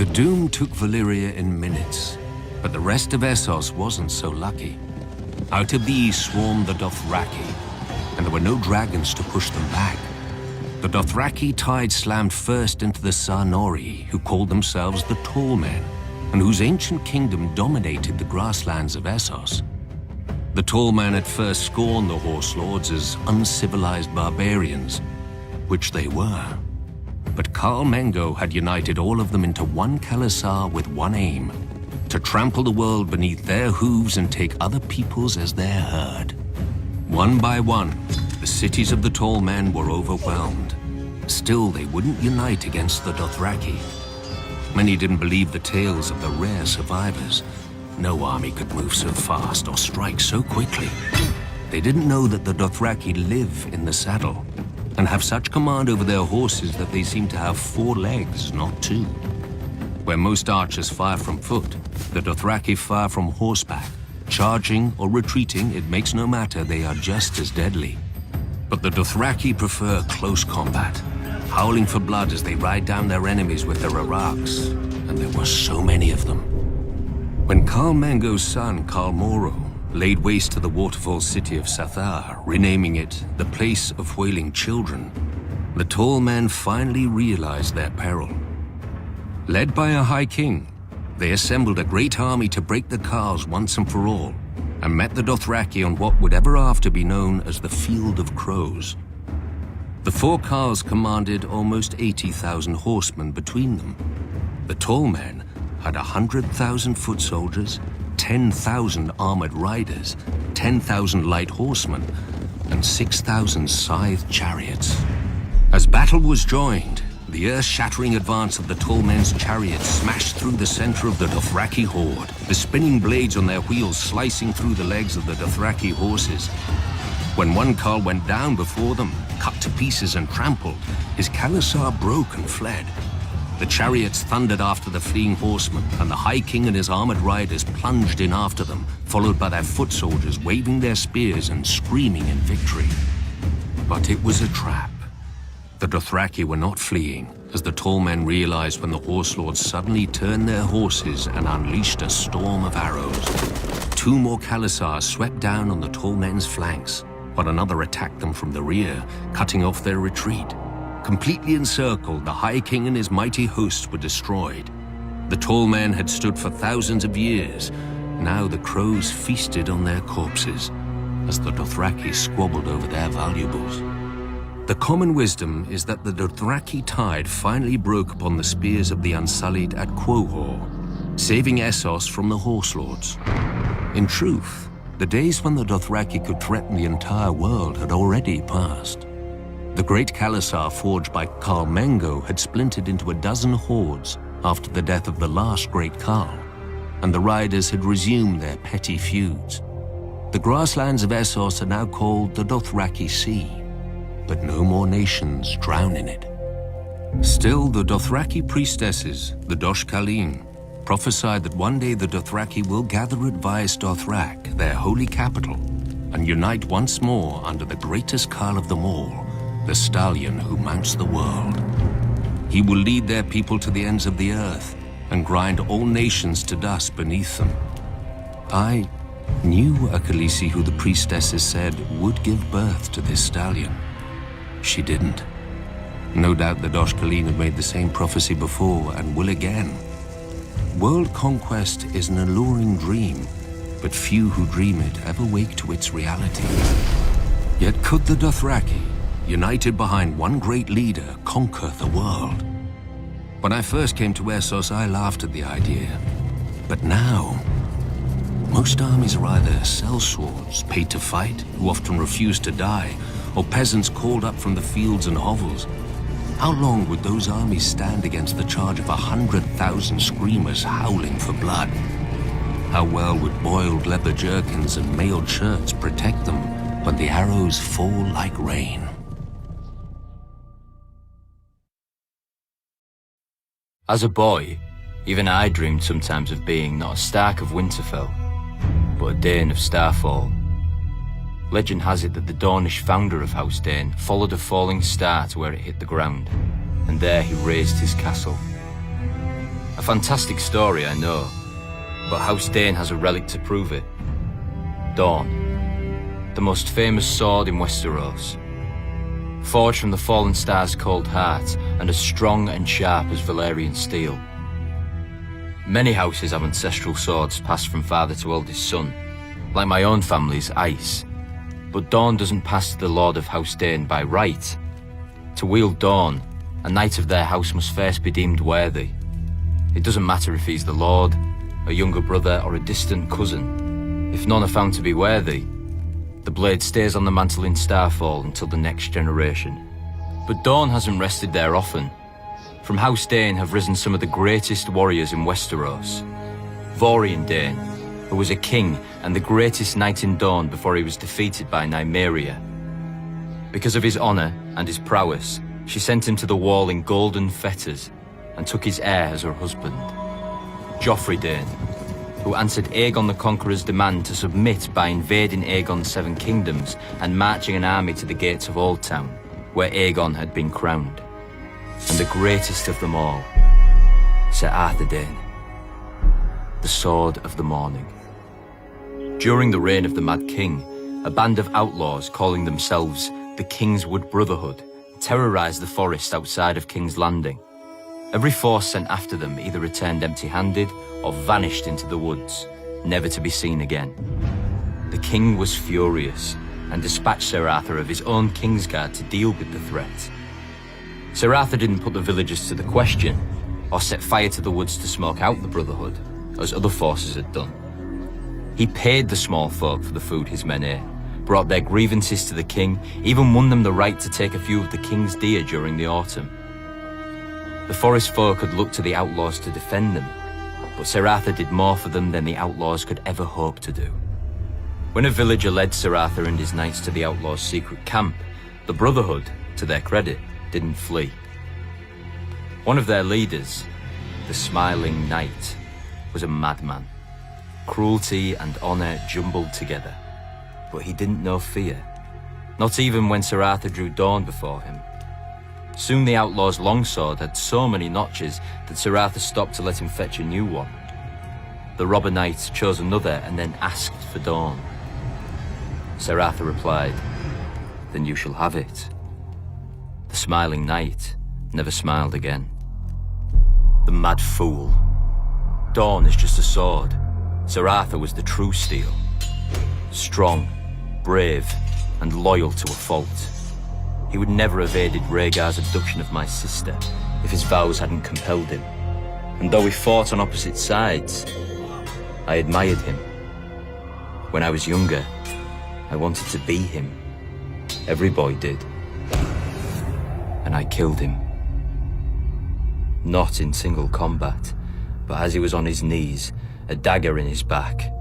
The doom took Valyria in minutes, but the rest of Essos wasn't so lucky. Out of the east swarmed the Dothraki, and there were no dragons to push them back. The Dothraki tide slammed first into the Sarnori, who called themselves the Tall Men, and whose ancient kingdom dominated the grasslands of Essos. The Tall Men at first scorned the Horse Lords as uncivilized barbarians, which they were. But Khal Mengo had united all of them into one Khalasar with one aim: to trample the world beneath their hooves and take other peoples as their herd. One by one, the cities of the Tall Men were overwhelmed. Still, they wouldn't unite against the Dothraki. Many didn't believe the tales of the rare survivors. No army could move so fast or strike so quickly. They didn't know that the Dothraki live in the saddle and have such command over their horses that they seem to have 4 legs, not 2. Where most archers fire from foot, the Dothraki fire from horseback. Charging or retreating, it makes no matter, they are just as deadly. But the Dothraki prefer close combat, howling for blood as they ride down their enemies with their araks, and there were so many of them. When Khal Mengo's son, Khal Moro, laid waste to the waterfall city of Sathar, renaming it the Place of Wailing Children, the Tall Men finally realized their peril. Led by a High King, they assembled a great army to break the Khals once and for all, and met the Dothraki on what would ever after be known as the Field of Crows. The 4 Khals commanded almost 80,000 horsemen between them. The Tall Men had 100,000 foot soldiers, 10,000 armored riders, 10,000 light horsemen, and 6,000 scythed chariots. As battle was joined, the earth-shattering advance of the Tall Men's chariots smashed through the center of the Dothraki horde, the spinning blades on their wheels slicing through the legs of the Dothraki horses. When one Khal went down before them, cut to pieces and trampled, his Khalasar broke and fled. The chariots thundered after the fleeing horsemen, and the High King and his armored riders plunged in after them, followed by their foot soldiers waving their spears and screaming in victory. But it was a trap. The Dothraki were not fleeing, as the Tall Men realized when the Horse Lords suddenly turned their horses and unleashed a storm of arrows. 2 more Khalasars swept down on the Tall Men's flanks, but another attacked them from the rear, cutting off their retreat. Completely encircled, the High King and his mighty hosts were destroyed. The Tall Men had stood for thousands of years. Now the crows feasted on their corpses, as the Dothraki squabbled over their valuables. The common wisdom is that the Dothraki tide finally broke upon the spears of the Unsullied at Quohor, saving Essos from the Horse Lords. In truth, the days when the Dothraki could threaten the entire world had already passed. The great Khalasar forged by Khal Mengo had splintered into a dozen hordes after the death of the last great Khal, and the riders had resumed their petty feuds. The grasslands of Essos are now called the Dothraki Sea, but no more nations drown in it. Still, the Dothraki priestesses, the Dosh Khaleen, prophesied that one day the Dothraki will gather at Vaes Dothrak, their holy capital, and unite once more under the greatest Khal of them all, the stallion who mounts the world. He will lead their people to the ends of the earth and grind all nations to dust beneath them. I knew a Khaleesi who the priestesses said would give birth to this stallion. She didn't. No doubt the Dosh Khaleen had made the same prophecy before and will again. World conquest is an alluring dream, but few who dream it ever wake to its reality. Yet could the Dothraki, united behind one great leader, conquer the world? When I first came to Essos, I laughed at the idea. But now, most armies are either sellswords, paid to fight, who often refuse to die, or peasants called up from the fields and hovels. How long would those armies stand against the charge of 100,000 screamers howling for blood? How well would boiled leather jerkins and mailed shirts protect them when the arrows fall like rain? As a boy, even I dreamed sometimes of being not a Stark of Winterfell, but a Dane of Starfall. Legend has it that the Dornish founder of House Dane followed a falling star to where it hit the ground, and there he raised his castle, A fantastic story, I know, but House Dane has a relic to prove it. Dawn, the most famous sword in Westeros. Forged from the fallen star's cold heart and as strong and sharp as Valyrian steel. Many houses have ancestral swords passed from father to eldest son, like my own family's ice. But Dawn doesn't pass to the Lord of House Dane by right. To wield Dawn, a knight of their house must first be deemed worthy. It doesn't matter if he's the Lord, a younger brother or a distant cousin. If none are found to be worthy, the blade stays on the mantle in Starfall until the next generation. But Dawn hasn't rested there often. From House Dane have risen some of the greatest warriors in Westeros. Vorian Dane, who was a king and the greatest knight in Dawn before he was defeated by Nymeria. Because of his honor and his prowess, she sent him to the wall in golden fetters and took his heir as her husband. Joffrey Dane, who answered Aegon the Conqueror's demand to submit by invading Aegon's 7 kingdoms and marching an army to the gates of Old Town, where Aegon had been crowned. And the greatest of them all, Sir Arthur Dane, the Sword of the Morning. During the reign of the Mad King, a band of outlaws calling themselves the Kingswood Brotherhood terrorized the forest outside of King's Landing. Every force sent after them either returned empty-handed or vanished into the woods, never to be seen again. The king was furious and dispatched Sir Arthur of his own Kingsguard to deal with the threat. Sir Arthur didn't put the villagers to the question or set fire to the woods to smoke out the Brotherhood, as other forces had done. He paid the small folk for the food his men ate, brought their grievances to the king, even won them the right to take a few of the king's deer during the autumn. The forest folk had looked to the outlaws to defend them, but Sir Arthur did more for them than the outlaws could ever hope to do. When a villager led Sir Arthur and his knights to the outlaws' secret camp, the Brotherhood, to their credit, didn't flee. One of their leaders, the Smiling Knight, was a madman. Cruelty and honor jumbled together, but he didn't know fear, not even when Sir Arthur drew Dawn before him. Soon the outlaw's longsword had so many notches that Sir Arthur stopped to let him fetch a new one. The robber knight chose another and then asked for Dawn. Sir Arthur replied, "Then you shall have it." The Smiling Knight never smiled again. The mad fool. Dawn is just a sword. Sir Arthur was the true steel. Strong, brave, and loyal to a fault. He would never have aided Rhaegar's abduction of my sister if his vows hadn't compelled him. And though we fought on opposite sides, I admired him. When I was younger, I wanted to be him. Every boy did. And I killed him. Not in single combat, but as he was on his knees, a dagger in his back.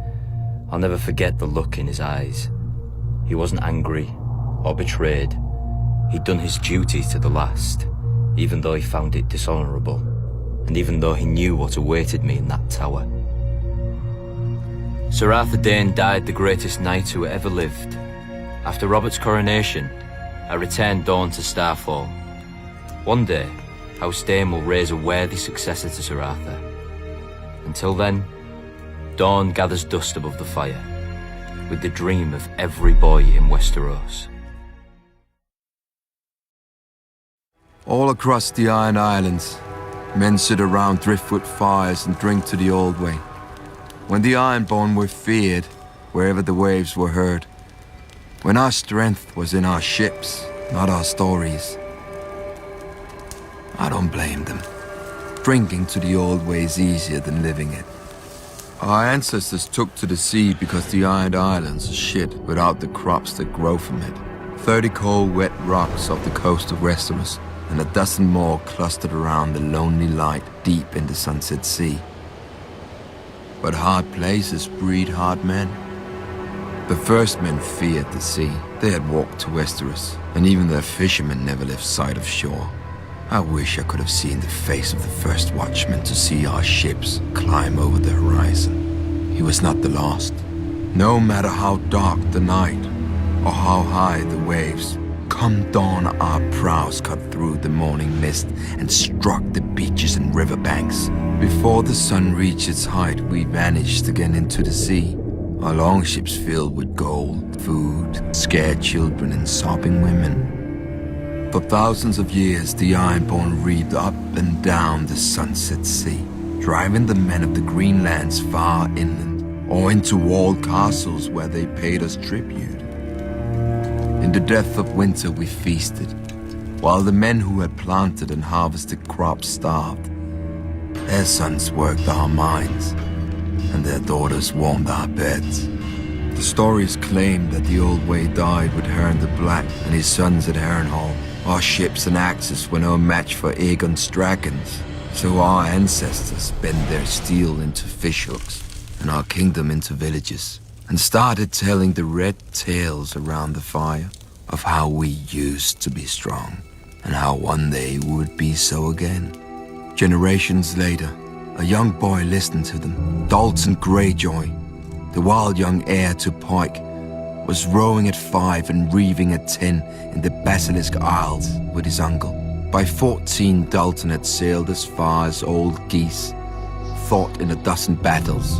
I'll never forget the look in his eyes. He wasn't angry or betrayed. He'd done his duty to the last, even though he found it dishonorable, and even though he knew what awaited me in that tower. Sir Arthur Dane died the greatest knight who ever lived. After Robert's coronation, I returned Dawn to Starfall. One day, House Dane will raise a worthy successor to Sir Arthur. Until then, Dawn gathers dust above the fire, with the dream of every boy in Westeros. All across the Iron Islands, men sit around driftwood fires and drink to the old way. When the Ironborn were feared, wherever the waves were heard. When our strength was in our ships, not our stories. I don't blame them. Drinking to the old way is easier than living it. Our ancestors took to the sea because the Iron Islands are shit without the crops that grow from it. 30 cold, wet rocks off the coast of Westeros, and a dozen more clustered around the lonely light deep in the Sunset Sea. But hard places breed hard men. The first men feared the sea. They had walked to Westeros, and even their fishermen never left sight of shore. I wish I could have seen the face of the first watchman to see our ships climb over the horizon. He was not the last. No matter how dark the night, or how high the waves, Come dawn, our prows cut through the morning mist and struck the beaches and riverbanks. Before the sun reached its height, we vanished again into the sea. Our longships filled with gold, food, scared children, and sobbing women. For thousands of years, the Ironborn reaped up and down the sunset sea, driving the men of the Greenlands far inland, or into walled castles where they paid us tribute. In the depth of winter we feasted, while the men who had planted and harvested crops starved. Their sons worked our mines, and their daughters warmed our beds. The stories claim that the Old Way died with Hearn the Black and his sons at Harrenhal. Our ships and axes were no match for Aegon's dragons, so our ancestors bent their steel into fishhooks and our kingdom into villages, and started telling the red tales around the fire of how we used to be strong and how one day we would be so again. Generations later, a young boy listened to them. Dalton Greyjoy, the wild young heir to Pike, was rowing at 5 and reeving at 10 in the Basilisk Isles with his uncle. By 14, Dalton had sailed as far as Old Geese, fought in 12 battles,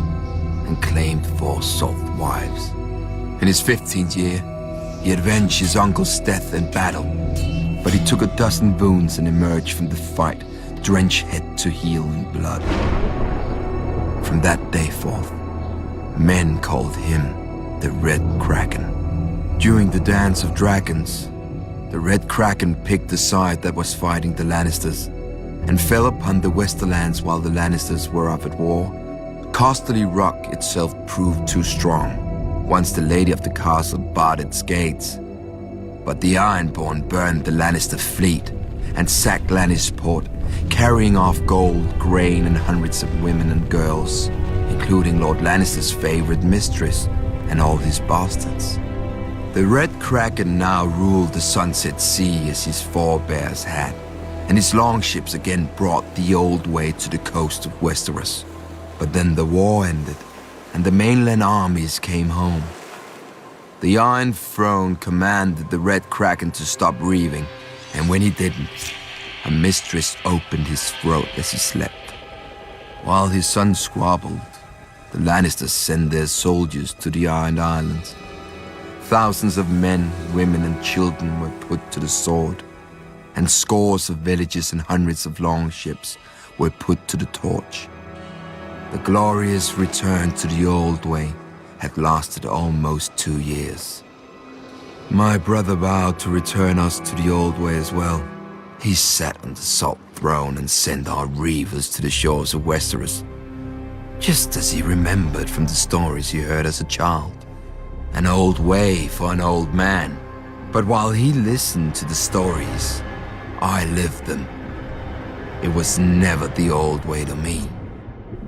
and claimed 4 soft wives. In his 15th year, he avenged his uncle's death in battle, but he took 12 wounds and emerged from the fight, drenched head to heel in blood. From that day forth, men called him the Red Kraken. During the Dance of Dragons, the Red Kraken picked the side that was fighting the Lannisters and fell upon the Westerlands while the Lannisters were up at war. Casterly Rock itself proved too strong once the lady of the castle barred its gates. But the Ironborn burned the Lannister fleet and sacked Lannisport, carrying off gold, grain, and hundreds of women and girls, including Lord Lannister's favorite mistress and all his bastards. The Red Kraken now ruled the Sunset Sea as his forebears had, and his longships again brought the Old Way to the coast of Westeros. But then the war ended, and the mainland armies came home. The Iron Throne commanded the Red Kraken to stop reaving, and when he didn't, a mistress opened his throat as he slept. While his son squabbled, the Lannisters sent their soldiers to the Iron Islands. Thousands of men, women, and children were put to the sword, and scores of villages and hundreds of longships were put to the torch. The glorious return to the Old Way had lasted almost 2 years. My brother vowed to return us to the Old Way as well. He sat on the Salt Throne and sent our reavers to the shores of Westeros, just as he remembered from the stories he heard as a child. An old way for an old man. But while he listened to the stories, I lived them. It was never the old way to me.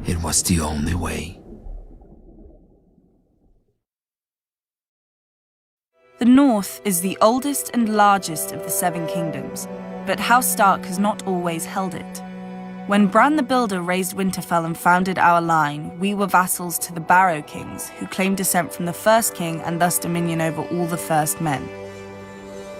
It was the only way. The North is the oldest and largest of the 7 kingdoms, but House Stark has not always held it. When Bran the Builder raised Winterfell and founded our line, we were vassals to the Barrow Kings, who claimed descent from the first king and thus dominion over all the first men.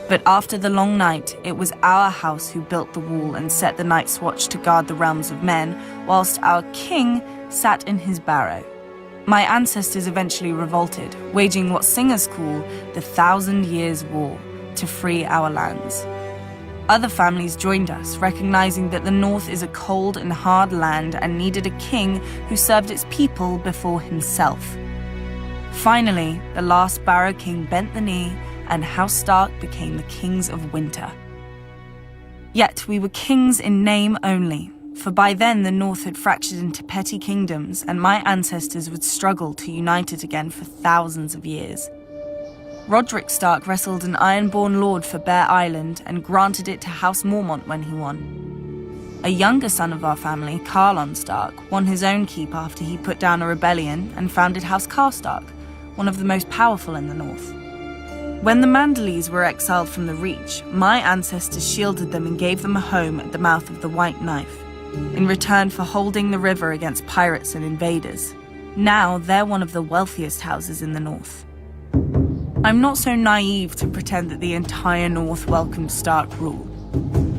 But after the long night, it was our house who built the wall and set the Night's Watch to guard the realms of men, whilst our king sat in his barrow. My ancestors eventually revolted, waging what singers call the 1,000 Years' War, to free our lands. Other families joined us, recognizing that the North is a cold and hard land and needed a king who served its people before himself. Finally, the last Barrow King bent the knee, and House Stark became the kings of winter. Yet we were kings in name only, for by then the North had fractured into petty kingdoms, and my ancestors would struggle to unite it again for thousands of years. Roderick Stark wrestled an Ironborn lord for Bear Island and granted it to House Mormont when he won. A younger son of our family, Carlon Stark, won his own keep after he put down a rebellion and founded House Karstark, one of the most powerful in the North. When the Manderleys were exiled from the Reach, my ancestors shielded them and gave them a home at the mouth of the White Knife, in return for holding the river against pirates and invaders. Now they're one of the wealthiest houses in the North. I'm not so naive to pretend that the entire North welcomed Stark rule.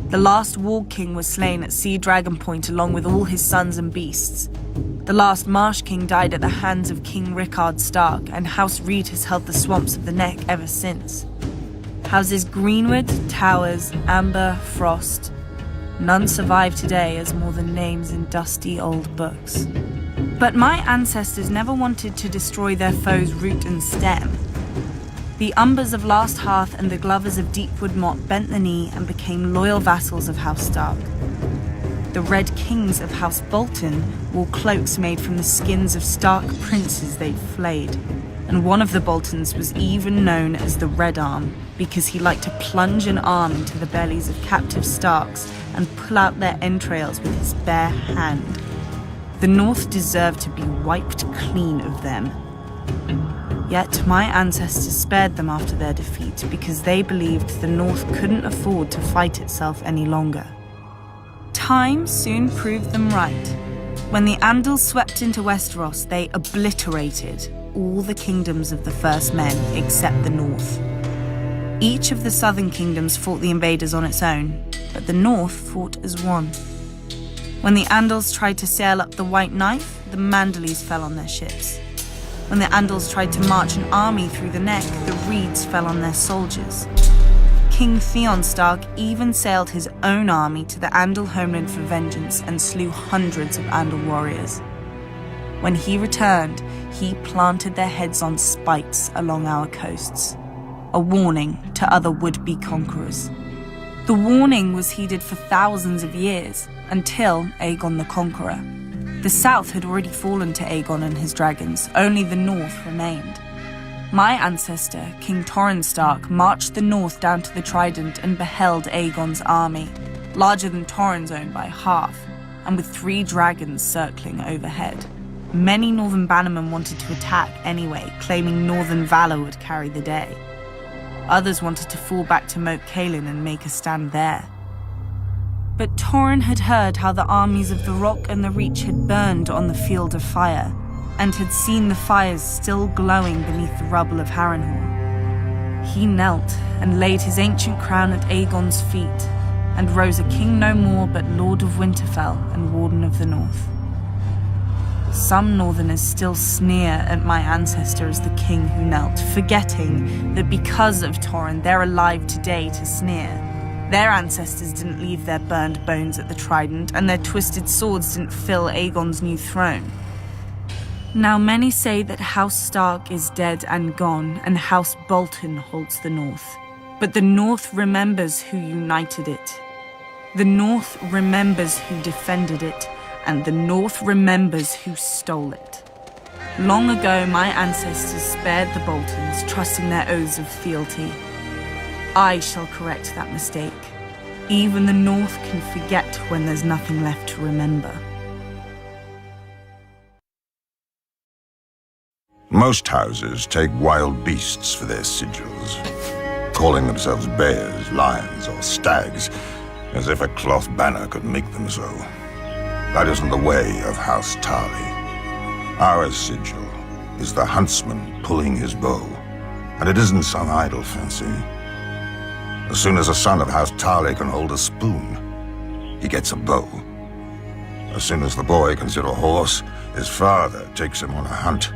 The last Warg King was slain at Sea Dragon Point along with all his sons and beasts. The last Marsh King died at the hands of King Rickard Stark, and House Reed has held the swamps of the Neck ever since. Houses Greenwood, Towers, Amber, Frost. None survive today as more than names in dusty old books. But my ancestors never wanted to destroy their foes' root and stem. The Umbers of Last Hearth and the Glovers of Deepwood Motte bent the knee and became loyal vassals of House Stark. The Red Kings of House Bolton wore cloaks made from the skins of Stark princes they'd flayed, and one of the Boltons was even known as the Red Arm because he liked to plunge an arm into the bellies of captive Starks and pull out their entrails with his bare hand. The North deserved to be wiped clean of them. Yet my ancestors spared them after their defeat because they believed the North couldn't afford to fight itself any longer. Time soon proved them right. When the Andals swept into Westeros, they obliterated all the kingdoms of the First Men except the North. Each of the southern kingdoms fought the invaders on its own, but the North fought as one. When the Andals tried to sail up the White Knife, the Manderleys fell on their ships. When the Andals tried to march an army through the Neck, the Reeds fell on their soldiers. King Theon Stark even sailed his own army to the Andal homeland for vengeance and slew hundreds of Andal warriors. When he returned, he planted their heads on spikes along our coasts, a warning to other would-be conquerors. The warning was heeded for thousands of years, until Aegon the Conqueror. The south had already fallen to Aegon and his dragons, only the north remained. My ancestor, King Torrhen Stark, marched the north down to the Trident and beheld Aegon's army, larger than Torrhen's own by half, and with 3 dragons circling overhead. Many northern bannermen wanted to attack anyway, claiming northern valor would carry the day. Others wanted to fall back to Moat Cailin and make a stand there. But Torrhen had heard how the armies of the Rock and the Reach had burned on the field of fire, and had seen the fires still glowing beneath the rubble of Harrenhal. He knelt and laid his ancient crown at Aegon's feet, and rose a king no more but Lord of Winterfell and Warden of the North. Some northerners still sneer at my ancestor as the king who knelt, forgetting that because of Torrhen they're alive today to sneer. Their ancestors didn't leave their burned bones at the Trident, and their twisted swords didn't fill Aegon's new throne. Now many say that House Stark is dead and gone, and House Bolton holds the North. But the North remembers who united it. The North remembers who defended it, and the North remembers who stole it. Long ago, my ancestors spared the Boltons, trusting their oaths of fealty. I shall correct that mistake. Even the North can forget when there's nothing left to remember. Most houses take wild beasts for their sigils, calling themselves bears, lions, or stags, as if a cloth banner could make them so. That isn't the way of House Tarly. Our sigil is the huntsman pulling his bow, and it isn't some idle fancy. As soon as a son of House Tarly can hold a spoon, he gets a bow. As soon as the boy can sit a horse, his father takes him on a hunt.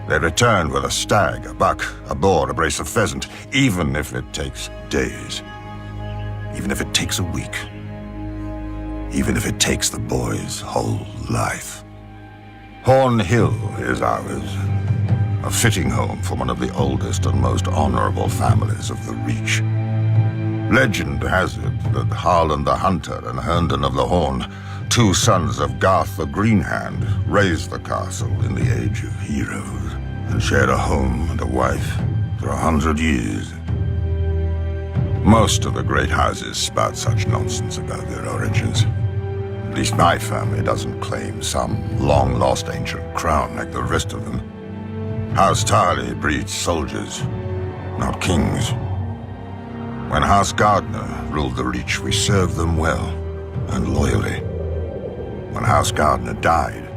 They return with a stag, a buck, a boar, a brace of pheasant, even if it takes days. Even if it takes a week. Even if it takes the boy's whole life. Horn Hill is ours. A fitting home for one of the oldest and most honorable families of the Reach. Legend has it that Harlan the Hunter and Herndon of the Horn, 2 sons of Garth the Greenhand, raised the castle in the Age of Heroes, and shared a home and a wife for 100 years. Most of the great houses spout such nonsense about their origins. At least my family doesn't claim some long-lost ancient crown like the rest of them. House Tarly breeds soldiers, not kings. When House Gardner ruled the Reach, we served them well and loyally. When House Gardner died,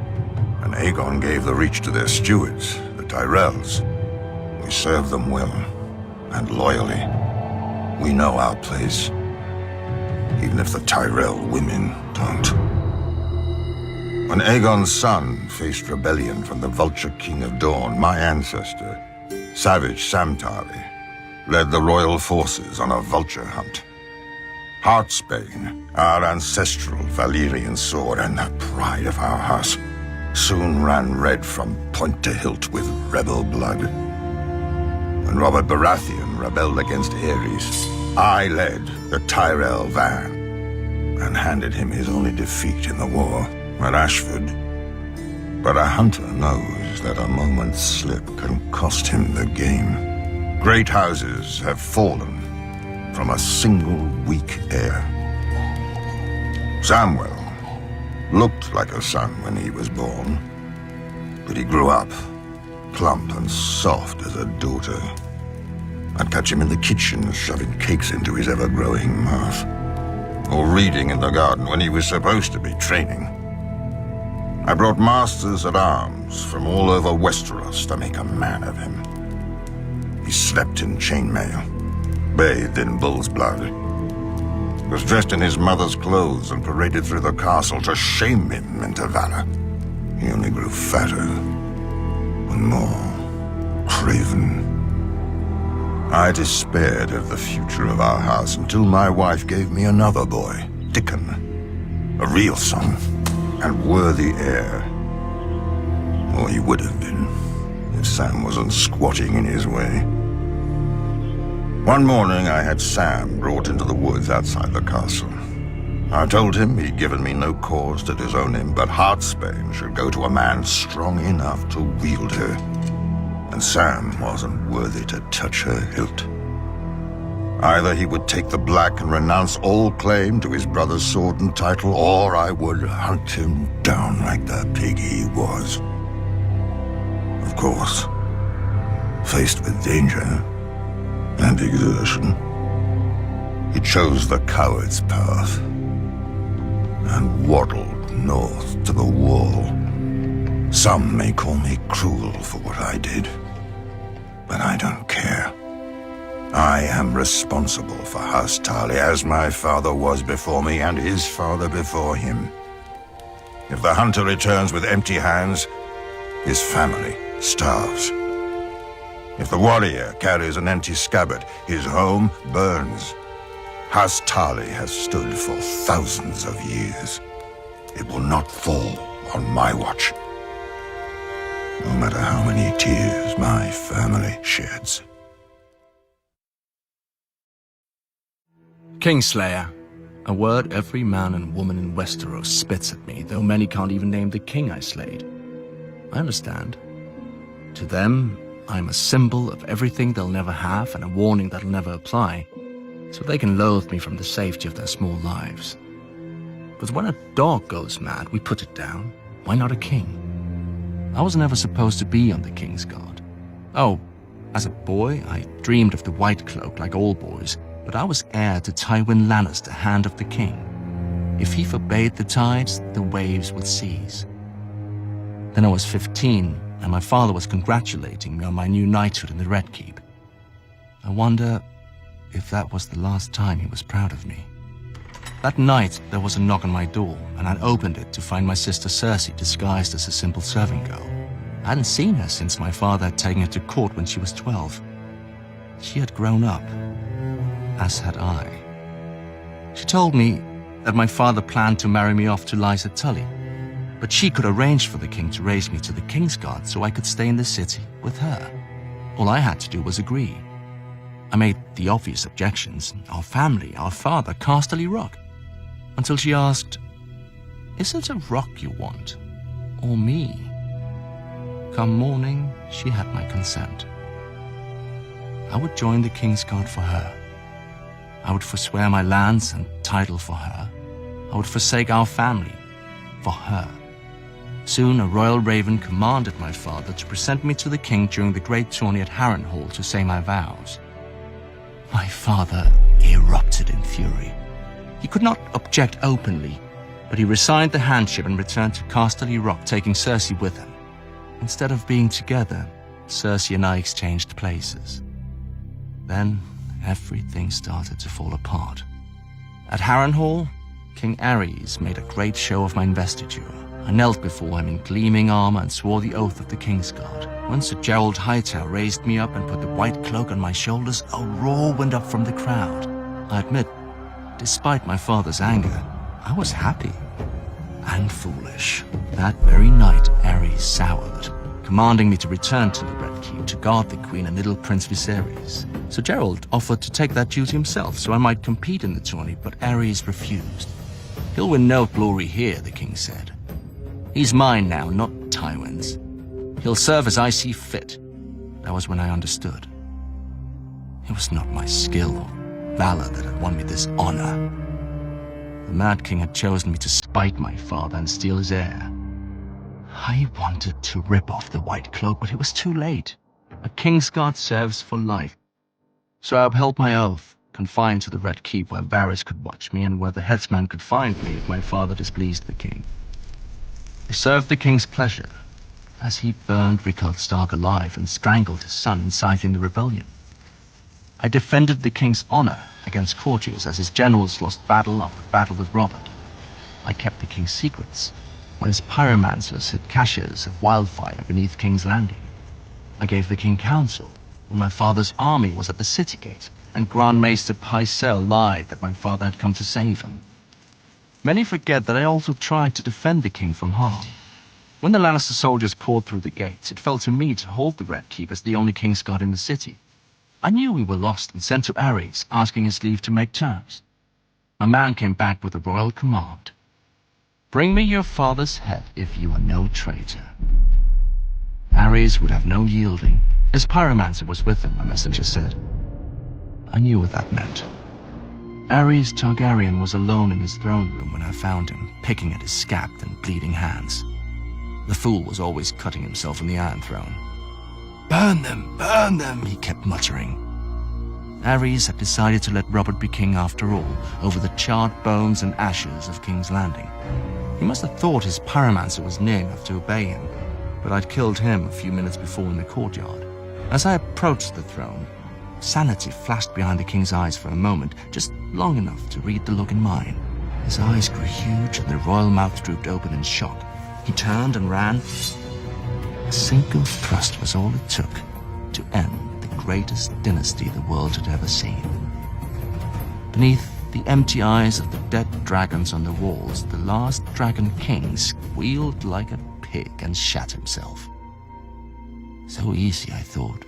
and Aegon gave the Reach to their stewards, the Tyrells, We serve them well and loyally. We know our place, even if the Tyrell women don't. When Aegon's son faced rebellion from the Vulture King of Dawn, my ancestor, savage Sam Tarly, led the royal forces on a vulture hunt. Heartsbane, our ancestral Valyrian sword and the pride of our house, soon ran red from point to hilt with rebel blood. When Robert Baratheon rebelled against Aerys, I led the Tyrell van and handed him his only defeat in the war at Ashford. But a hunter knows that a moment's slip can cost him the game. Great houses have fallen from a single weak heir. Samwell looked like a son when he was born, but he grew up plump and soft as a daughter. I'd catch him in the kitchen shoving cakes into his ever-growing mouth, or reading in the garden when he was supposed to be training. I brought masters at arms from all over Westeros to make a man of him. He slept in chainmail, bathed in bull's blood, was dressed in his mother's clothes and paraded through the castle to shame him into valor. He only grew fatter and more craven. I despaired of the future of our house until my wife gave me another boy, Dickon, a real son and worthy heir. Or he would have been, if Sam wasn't squatting in his way. One morning I had Sam brought into the woods outside the castle. I told him he'd given me no cause to disown him, but Heartsbane should go to a man strong enough to wield her. And Sam wasn't worthy to touch her hilt. Either he would take the black and renounce all claim to his brother's sword and title, or I would hunt him down like the pig he was. Of course, faced with danger and exertion, he chose the coward's path and waddled north to the wall. Some may call me cruel for what I did, but I don't care. I am responsible for House Tarly, as my father was before me and his father before him. If the hunter returns with empty hands, his family starves. If the warrior carries an empty scabbard, his home burns. House Tarly has stood for thousands of years. It will not fall on my watch, no matter how many tears my family sheds. Kingslayer. A word every man and woman in Westeros spits at me, though many can't even name the king I slayed. I understand. To them, I'm a symbol of everything they'll never have and a warning that'll never apply, so they can loathe me from the safety of their small lives. But when a dog goes mad, we put it down. Why not a king? I was never supposed to be on the King's Guard. Oh, as a boy, I dreamed of the White Cloak like all boys, but I was heir to Tywin Lannister, Hand of the King. If he forbade the tides, the waves would cease. Then I was 15, and my father was congratulating me on my new knighthood in the Red Keep. I wonder if that was the last time he was proud of me. That night, there was a knock on my door, and I opened it to find my sister Cersei disguised as a simple serving girl. I hadn't seen her since my father had taken her to court when she was 12. She had grown up, as had I. She told me that my father planned to marry me off to Lysa Tully, but she could arrange for the king to raise me to the King's Guard so I could stay in the city with her. All I had to do was agree. I made the obvious objections, our family, our father, Casterly Rock, until she asked, "Is it a rock you want, or me?" Come morning, she had my consent. I would join the King's Guard for her. I would forswear my lands and title for her. I would forsake our family for her. Soon a royal raven commanded my father to present me to the king during the great tourney at Harrenhal to say my vows. My father erupted in fury. He could not object openly, but he resigned the handship and returned to Casterly Rock, taking Cersei with him. Instead of being together, Cersei and I exchanged places. Then, everything started to fall apart. At Harrenhal, King Aerys made a great show of my investiture. I knelt before him in gleaming armor and swore the oath of the Kingsguard. When Sir Gerald Hightower raised me up and put the white cloak on my shoulders, a roar went up from the crowd. I admit, despite my father's anger, I was happy and foolish. That very night, Aerys soured, commanding me to return to the Red Keep to guard the Queen and little Prince Viserys. Sir Gerald offered to take that duty himself so I might compete in the tourney, but Aerys refused. He'll win no glory here, the king said. He's mine now, not Tywin's. He'll serve as I see fit. That was when I understood. It was not my skill or valor that had won me this honor. The Mad King had chosen me to spite my father and steal his heir. I wanted to rip off the white cloak, but it was too late. A Kingsguard serves for life. So I upheld my oath, confined to the Red Keep where Varys could watch me and where the headsman could find me if my father displeased the king. I served the king's pleasure, as he burned Rickard Stark alive and strangled his son, inciting the rebellion. I defended the king's honor against courtiers as his generals lost battle after battle with Robert. I kept the king's secrets, when his pyromancers hid caches of wildfire beneath King's Landing. I gave the king counsel when my father's army was at the city gate, and Grand Maester Pycelle lied that my father had come to save him. Many forget that I also tried to defend the king from harm. When the Lannister soldiers poured through the gates, it fell to me to hold the Red Keep as the only Kingsguard in the city. I knew we were lost and sent to Aerys, asking his leave to make terms. A man came back with a royal command. Bring me your father's head if you are no traitor. Aerys would have no yielding. His pyromancer was with him, my messenger said. I knew what that meant. Aerys Targaryen was alone in his throne room when I found him, picking at his scabbed and bleeding hands. The fool was always cutting himself on the Iron Throne. Burn them, he kept muttering. Aerys had decided to let Robert be king after all, over the charred bones and ashes of King's Landing. He must have thought his pyromancer was near enough to obey him, but I'd killed him a few minutes before in the courtyard. As I approached the throne, sanity flashed behind the king's eyes for a moment, just long enough to read the look in mine. His eyes grew huge and the royal mouth drooped open in shock. He turned and ran. A single thrust was all it took to end the greatest dynasty the world had ever seen. Beneath the empty eyes of the dead dragons on the walls, the last Dragon King squealed like a pig and shat himself. So easy, I thought.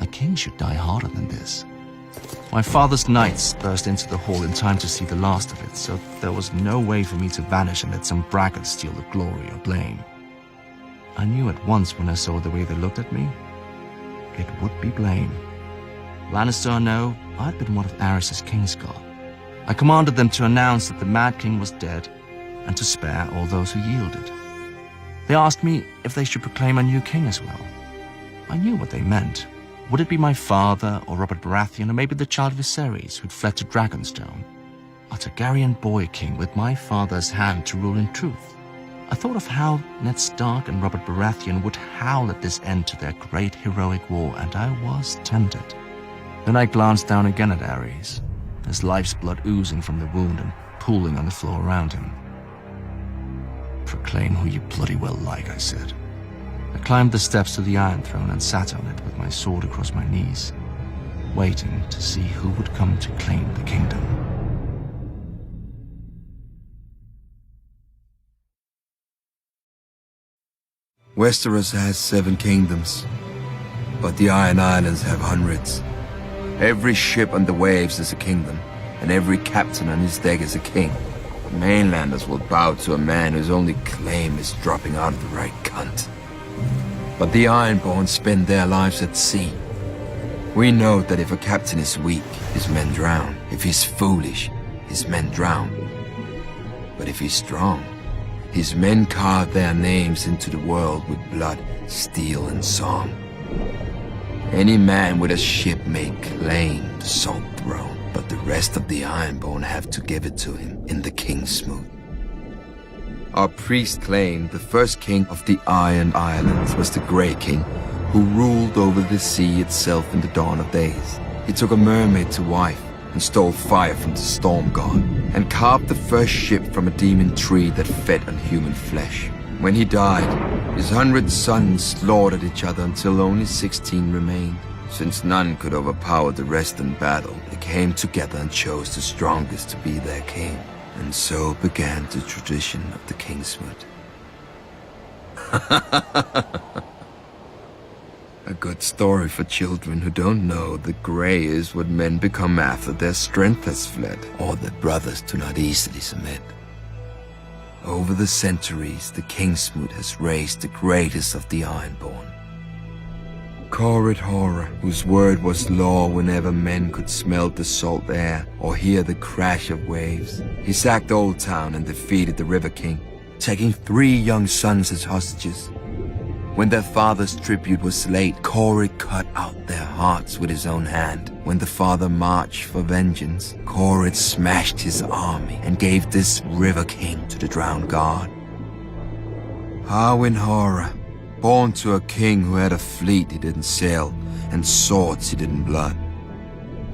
A king should die harder than this. My father's knights burst into the hall in time to see the last of it, so there was no way for me to vanish and let some braggart steal the glory or blame. I knew at once when I saw the way they looked at me, it would be blame. Lannister or no, I'd been one of Aerys' Kingsguard. I commanded them to announce that the Mad King was dead and to spare all those who yielded. They asked me if they should proclaim a new king as well. I knew what they meant. Would it be my father, or Robert Baratheon, or maybe the child Viserys who'd fled to Dragonstone? A Targaryen boy king with my father's hand to rule in truth. I thought of how Ned Stark and Robert Baratheon would howl at this end to their great heroic war, and I was tempted. Then I glanced down again at Aerys, his life's blood oozing from the wound and pooling on the floor around him. Proclaim who you bloody well like, I said. I climbed the steps to the Iron Throne and sat on it with my sword across my knees, waiting to see who would come to claim the kingdom. Westeros has 7 kingdoms, but the Iron Islands have hundreds. Every ship on the waves is a kingdom, and every captain on his deck is a king. Mainlanders will bow to a man whose only claim is dropping out of the right cunt. But the Ironborn spend their lives at sea. We know that if a captain is weak, his men drown. If he's foolish, his men drown. But if he's strong, his men carve their names into the world with blood, steel, and song. Any man with a ship may claim the Salt Throne, but the rest of the Ironborn have to give it to him in the Kingsmoot. Our priest claimed the first king of the Iron Islands was the Grey King, who ruled over the sea itself in the dawn of days. He took a mermaid to wife, and stole fire from the storm god, and carved the first ship from a demon tree that fed on human flesh. When he died, his 100 sons slaughtered each other until only 16 remained. Since none could overpower the rest in battle, they came together and chose the strongest to be their king. And so began the tradition of the Kingsmoot. A good story for children who don't know that grey is what men become after their strength has fled, or that brothers do not easily submit. Over the centuries, the Kingsmoot has raised the greatest of the Ironborn. Corrid Horror, whose word was law whenever men could smell the salt air or hear the crash of waves. He sacked Old Town and defeated the River King, taking 3 young sons as hostages. When their father's tribute was late, Corrid cut out their hearts with his own hand. When the father marched for vengeance, Corrid smashed his army and gave this River King to the drowned god. Harwin Horror, born to a king who had a fleet he didn't sail and swords he didn't blood.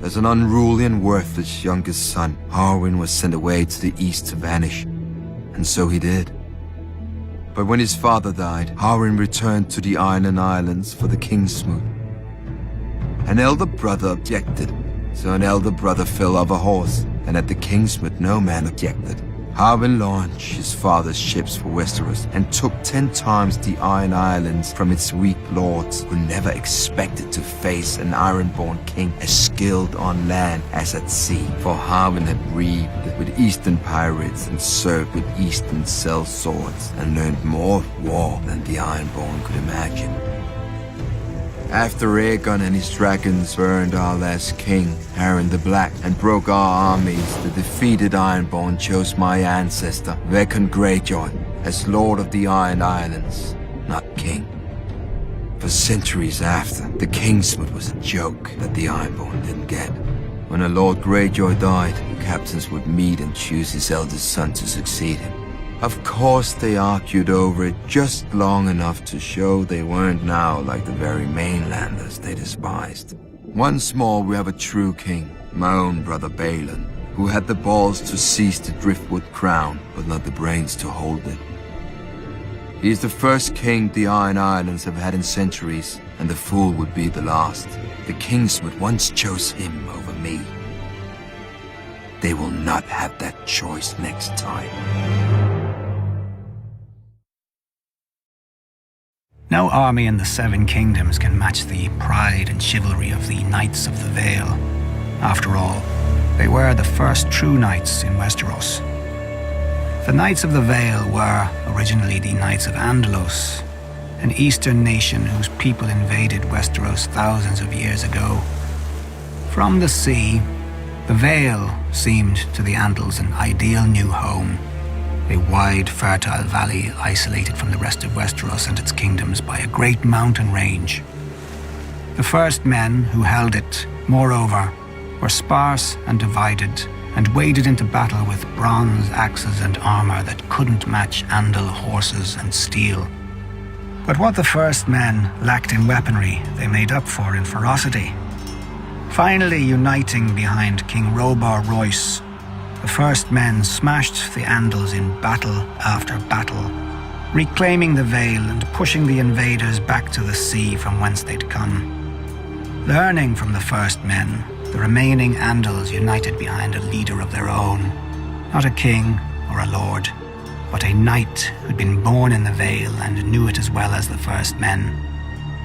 As an unruly and worthless youngest son, Harwin was sent away to the east to vanish, and so he did. But when his father died, Harwin returned to the Island Islands for the Kingsmoot. An elder brother objected, so an elder brother fell off a horse, and at the Kingsmoot no man objected. Harwin launched his father's ships for Westeros and took 10 times the Iron Islands from its weak lords, who never expected to face an Ironborn king as skilled on land as at sea. For Harwin had reaved with Eastern pirates and served with Eastern sell swords and learned more of war than the Ironborn could imagine. After Aegon and his dragons burned our last king, Harren the Black, and broke our armies, the defeated Ironborn chose my ancestor, Vakon Greyjoy, as Lord of the Iron Islands, not king. For centuries after, the Kingsmoot was a joke that the Ironborn didn't get. When a Lord Greyjoy died, the captains would meet and choose his eldest son to succeed him. Of course, they argued over it just long enough to show they weren't now like the very mainlanders they despised. Once more, we have a true king, my own brother Balon, who had the balls to seize the Driftwood crown, but not the brains to hold it. He is the first king the Iron Islands have had in centuries, and the fool would be the last. The Kingsmoot once chose him over me. They will not have that choice next time. No army in the Seven Kingdoms can match the pride and chivalry of the Knights of the Vale. After all, they were the first true knights in Westeros. The Knights of the Vale were originally the Knights of Andalos, an eastern nation whose people invaded Westeros thousands of years ago. From the sea, the Vale seemed to the Andals an ideal new home. A wide, fertile valley isolated from the rest of Westeros and its kingdoms by a great mountain range. The first men who held it, moreover, were sparse and divided, and waded into battle with bronze axes and armor that couldn't match Andal horses and steel. But what the first men lacked in weaponry, they made up for in ferocity. Finally uniting behind King Robor Royce, the first men smashed the Andals in battle after battle, reclaiming the Vale and pushing the invaders back to the sea from whence they'd come. Learning from the first men, the remaining Andals united behind a leader of their own, not a king or a lord, but a knight who'd been born in the Vale and knew it as well as the first men.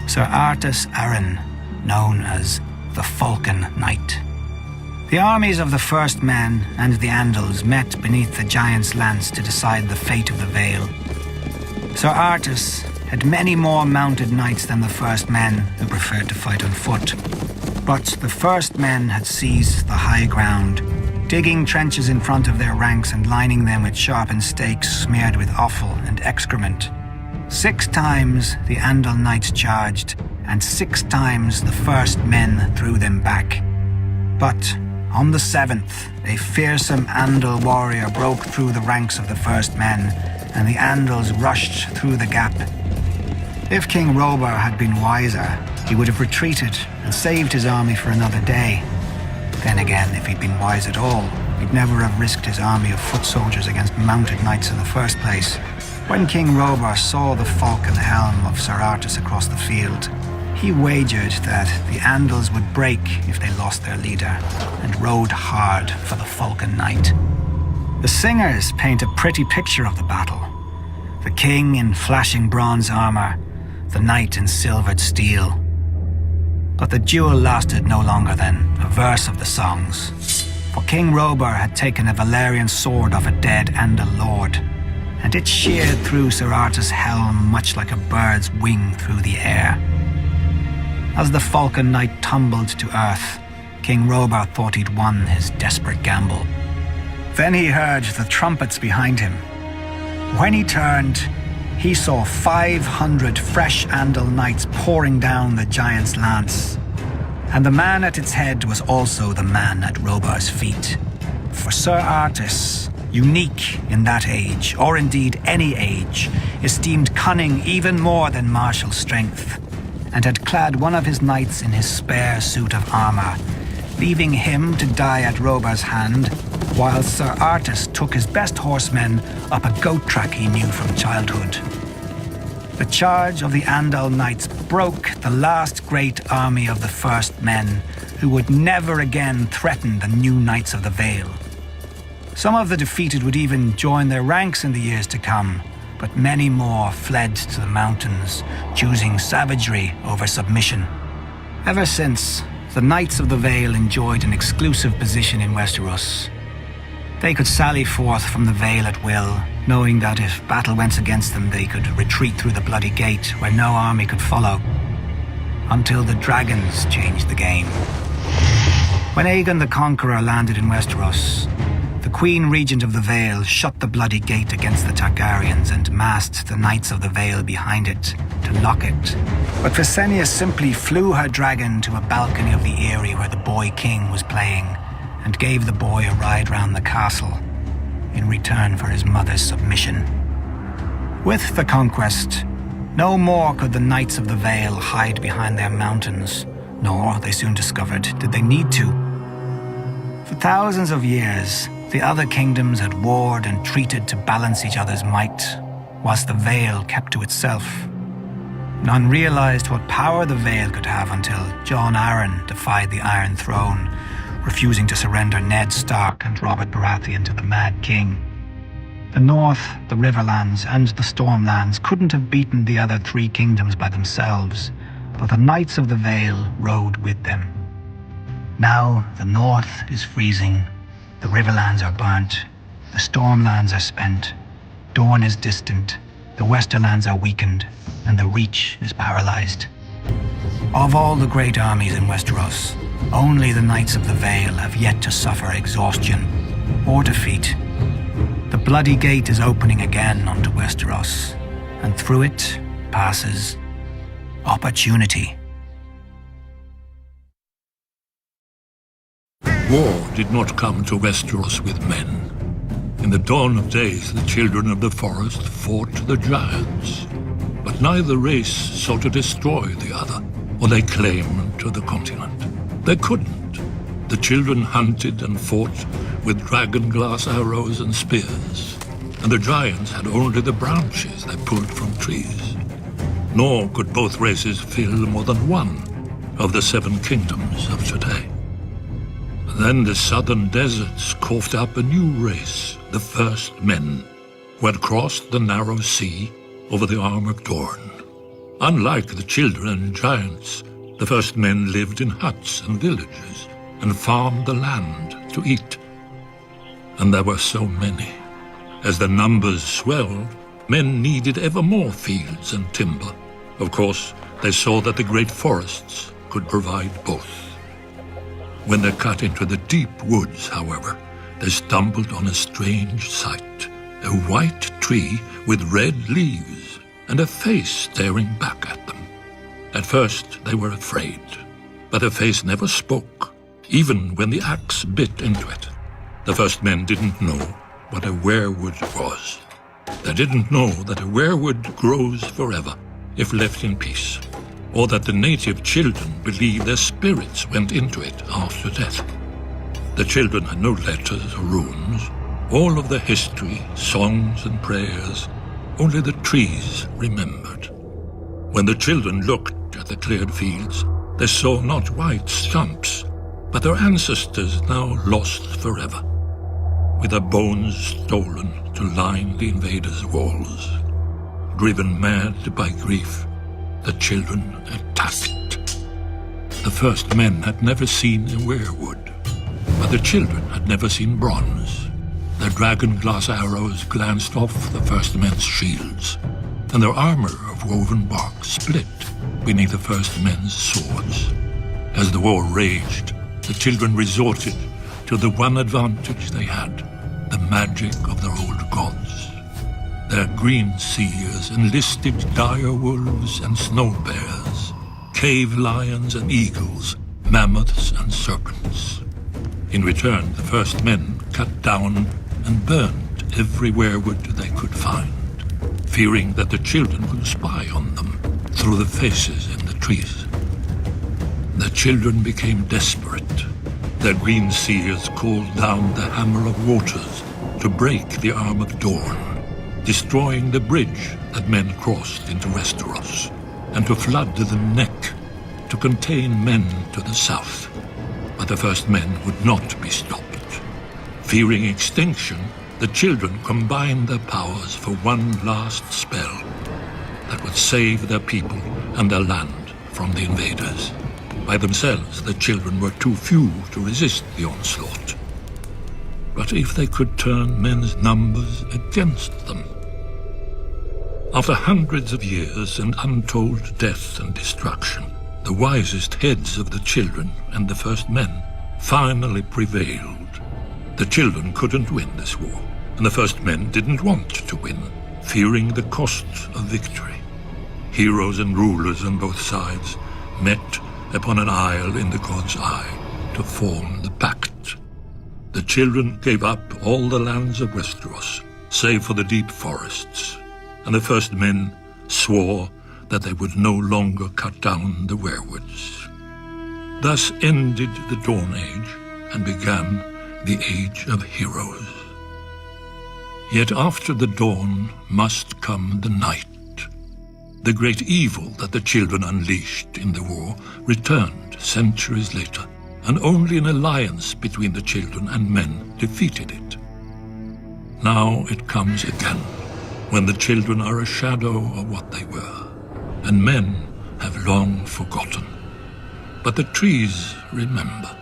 Sir Artus Arryn, known as the Falcon Knight. The armies of the first men and the Andals met beneath the Giant's Lance to decide the fate of the Vale. Sir Artus had many more mounted knights than the first men, who preferred to fight on foot. But the first men had seized the high ground, digging trenches in front of their ranks and lining them with sharpened stakes smeared with offal and excrement. 6 times the Andal knights charged, and 6 times the first men threw them back. But on the 7th, a fearsome Andal warrior broke through the ranks of the first men, and the Andals rushed through the gap. If King Robar had been wiser, he would have retreated and saved his army for another day. Then again, if he'd been wise at all, he'd never have risked his army of foot soldiers against mounted knights in the first place. When King Robar saw the falcon helm of Sir Artus across the field, he wagered that the Andals would break if they lost their leader, and rode hard for the falcon knight. The singers paint a pretty picture of the battle. The king in flashing bronze armor, the knight in silvered steel. But the duel lasted no longer than a verse of the songs. For King Robar had taken a Valyrian sword off a dead Andal lord, and it sheared through Sir Artus' helm much like a bird's wing through the air. As the falcon knight tumbled to earth, King Robar thought he'd won his desperate gamble. Then he heard the trumpets behind him. When he turned, he saw 500 fresh Andal knights pouring down the giant's lance. And the man at its head was also the man at Robar's feet. For Sir Artus, unique in that age, or indeed any age, esteemed cunning even more than martial strength, and had clad one of his knights in his spare suit of armor, leaving him to die at Robar's hand, while Sir Artus took his best horsemen up a goat track he knew from childhood. The charge of the Andal knights broke the last great army of the first men, who would never again threaten the new Knights of the Vale. Some of the defeated would even join their ranks in the years to come, but many more fled to the mountains, choosing savagery over submission. Ever since, the Knights of the Vale enjoyed an exclusive position in Westeros. They could sally forth from the Vale at will, knowing that if battle went against them, they could retreat through the Bloody Gate where no army could follow. Until the dragons changed the game. When Aegon the Conqueror landed in Westeros, the Queen Regent of the Vale shut the Bloody Gate against the Targaryens and massed the Knights of the Vale behind it to lock it. But Visenya simply flew her dragon to a balcony of the Eyrie where the boy king was playing and gave the boy a ride round the castle in return for his mother's submission. With the conquest, no more could the Knights of the Vale hide behind their mountains, nor, they soon discovered, did they need to. For thousands of years, the other kingdoms had warred and treated to balance each other's might, whilst the Vale kept to itself. None realized what power the Vale could have until Jon Arryn defied the Iron Throne, refusing to surrender Ned Stark and Robert Baratheon to the Mad King. The North, the Riverlands, and the Stormlands couldn't have beaten the other three kingdoms by themselves, but the Knights of the Vale rode with them. Now the North is freezing, the Riverlands are burnt, the Stormlands are spent, Dorne is distant, the Westerlands are weakened, and the Reach is paralyzed. Of all the great armies in Westeros, only the Knights of the Vale have yet to suffer exhaustion or defeat. The Bloody Gate is opening again onto Westeros, and through it passes opportunity. War did not come to Westeros with men. In the dawn of days, the children of the forest fought the giants. But neither race sought to destroy the other, or lay claim to the continent. They couldn't. The children hunted and fought with dragon-glass arrows and spears, and the giants had only the branches they pulled from trees. Nor could both races fill more than one of the 7 kingdoms of today. Then the southern deserts coughed up a new race, the first men, who had crossed the narrow sea over the armored Dorne. Unlike the children and giants, the first men lived in huts and villages and farmed the land to eat. And there were so many. As the numbers swelled, men needed ever more fields and timber. Of course, they saw that the great forests could provide both. When they cut into the deep woods, however, they stumbled on a strange sight. A white tree with red leaves and a face staring back at them. At first, they were afraid, but the face never spoke, even when the axe bit into it. The first men didn't know what a weirwood was. They didn't know that a weirwood grows forever if left in peace, or that the native children believed their spirits went into it after death. The children had no letters or runes. All of the history, songs and prayers, only the trees remembered. When the children looked at the cleared fields, they saw not white stumps, but their ancestors now lost forever, with their bones stolen to line the invaders' walls. Driven mad by grief, the children attacked. The first men had never seen a weirwood, but the children had never seen bronze. Their dragon-glass arrows glanced off the first men's shields, and their armor of woven bark split beneath the first men's swords. As the war raged, the children resorted to the one advantage they had, the magic of their old gods. Their green seers enlisted dire wolves and snow bears, cave lions and eagles, mammoths and serpents. In return, the first men cut down and burned every weirwood they could find, fearing that the children would spy on them through the faces in the trees. The children became desperate. Their green seers called down the Hammer of Waters to break the Arm of Dawn, destroying the bridge that men crossed into Westeros, and to flood the neck to contain men to the south. But the first men would not be stopped. Fearing extinction, the children combined their powers for one last spell that would save their people and their land from the invaders. By themselves, the children were too few to resist the onslaught. But if they could turn men's numbers against them? After hundreds of years and untold death and destruction, the wisest heads of the children and the first men finally prevailed. The children couldn't win this war, and the first men didn't want to win, fearing the cost of victory. Heroes and rulers on both sides met upon an isle in the God's Eye to form the pact. The children gave up all the lands of Westeros, save for the deep forests, and the first men swore that they would no longer cut down the weirwoods. Thus ended the Dawn Age and began the Age of Heroes. Yet after the dawn must come the night. The great evil that the children unleashed in the war returned centuries later, and only an alliance between the children and men defeated it. Now it comes again, when the children are a shadow of what they were, and men have long forgotten. But the trees remember,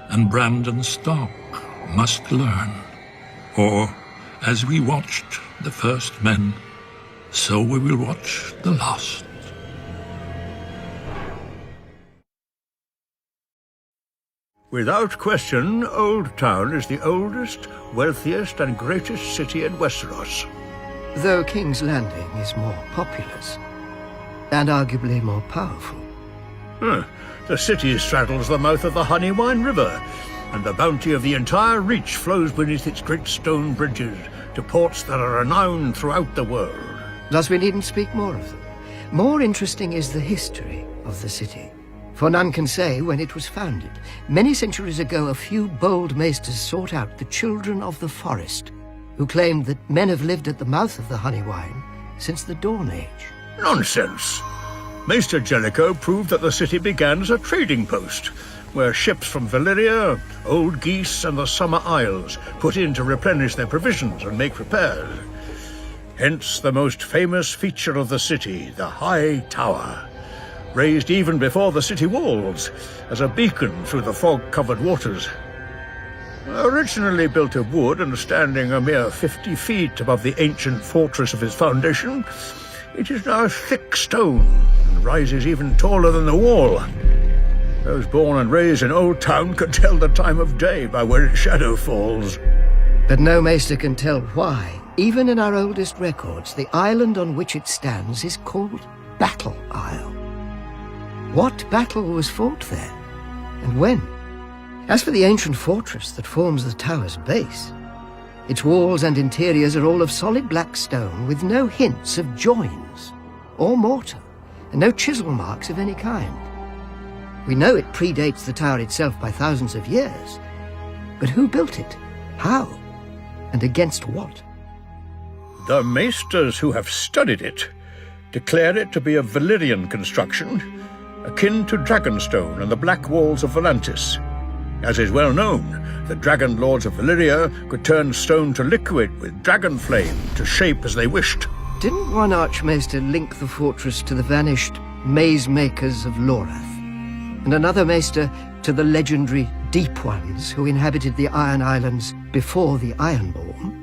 and Brandon Stark must learn. Or, as we watched the first men, so we will watch the last. Without question, Old Town is the oldest, wealthiest, and greatest city in Westeros. Though King's Landing is more populous, and arguably more powerful. The city straddles the mouth of the Honeywine River, and the bounty of the entire Reach flows beneath its great stone bridges to ports that are renowned throughout the world. Thus we needn't speak more of them. More interesting is the history of the city. For none can say when it was founded. Many centuries ago, a few bold maesters sought out the children of the forest, who claimed that men have lived at the mouth of the Honeywine since the Dawn Age. Nonsense! Maester Jellicoe proved that the city began as a trading post, where ships from Valyria, Old Geese, and the Summer Isles put in to replenish their provisions and make repairs. Hence the most famous feature of the city, the High Tower, raised even before the city walls, as a beacon through the fog-covered waters. Originally built of wood and standing a mere 50 feet above the ancient fortress of its foundation, it is now thick stone and rises even taller than the wall. Those born and raised in Old Town can tell the time of day by where its shadow falls. But no maester can tell why. Even in our oldest records, the island on which it stands is called Battle Isle. What battle was fought there, and when? As for the ancient fortress that forms the tower's base, its walls and interiors are all of solid black stone with no hints of joins. or mortar, and no chisel marks of any kind. We know it predates the tower itself by thousands of years, but who built it? How? And against what? The maesters who have studied it declare it to be a Valyrian construction, akin to Dragonstone and the Black Walls of Volantis. As is well known, the Dragon Lords of Valyria could turn stone to liquid with dragon flame to shape as they wished. Didn't one Archmaester link the fortress to the vanished maze makers of Lorath, and another maester to the legendary Deep Ones who inhabited the Iron Islands before the Ironborn?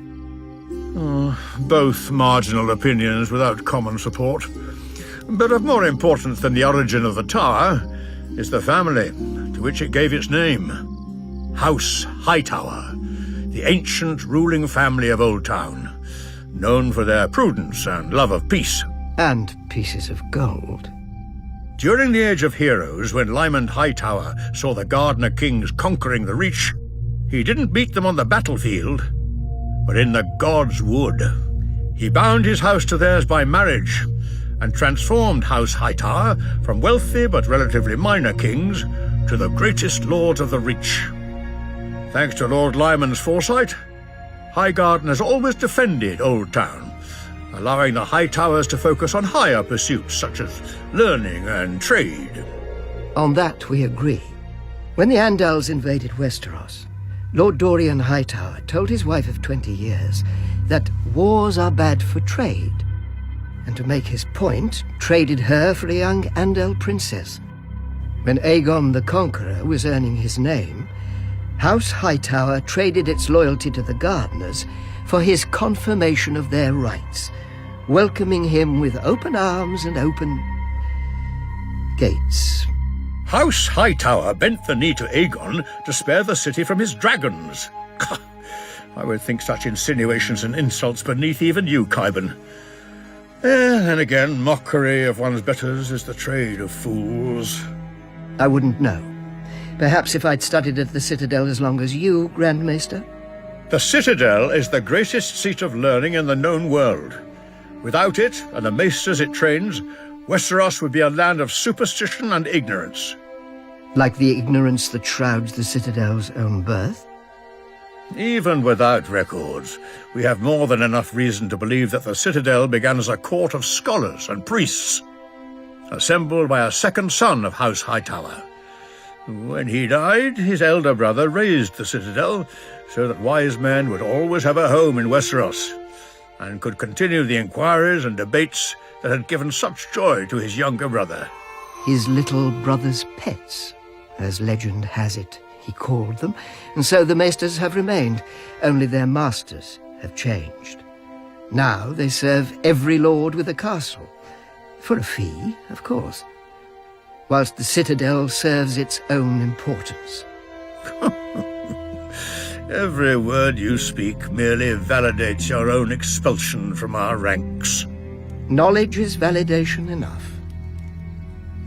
Both marginal opinions without common support. But of more importance than the origin of the tower is the family to which it gave its name. House Hightower, the ancient ruling family of Old Town, known for their prudence and love of peace. And pieces of gold. During the Age of Heroes, when Lymond Hightower saw the Gardener Kings conquering the Reach, he didn't beat them on the battlefield, but in the God's Wood. He bound his house to theirs by marriage, and transformed House Hightower from wealthy but relatively minor kings to the greatest lords of the Reach. Thanks to Lord Lymond's foresight, Highgarden has always defended Old Town, allowing the Hightowers to focus on higher pursuits such as learning and trade. On that we agree. When the Andals invaded Westeros, Lord Dorian Hightower told his wife of 20 years that wars are bad for trade, and to make his point, traded her for a young Andal princess. When Aegon the Conqueror was earning his name, House Hightower traded its loyalty to the Gardeners for his confirmation of their rights, welcoming him with open arms and open gates. House Hightower bent the knee to Aegon to spare the city from his dragons. I would think such insinuations and insults beneath even you, Qyburn. Then again, mockery of one's betters is the trade of fools. I wouldn't know. Perhaps if I'd studied at the Citadel as long as you, Grand Maester? The Citadel is the greatest seat of learning in the known world. Without it, and the maesters it trains, Westeros would be a land of superstition and ignorance. Like the ignorance that shrouds the Citadel's own birth? Even without records, we have more than enough reason to believe that the Citadel began as a court of scholars and priests, assembled by a second son of House Hightower. When he died, his elder brother raised the Citadel so that wise men would always have a home in Westeros, and could continue the inquiries and debates that had given such joy to his younger brother. His little brother's pets, as legend has it, he called them, and so the maesters have remained, only their masters have changed. Now they serve every lord with a castle, for a fee, of course, whilst the Citadel serves its own importance. Every word you speak merely validates your own expulsion from our ranks. Knowledge is validation enough.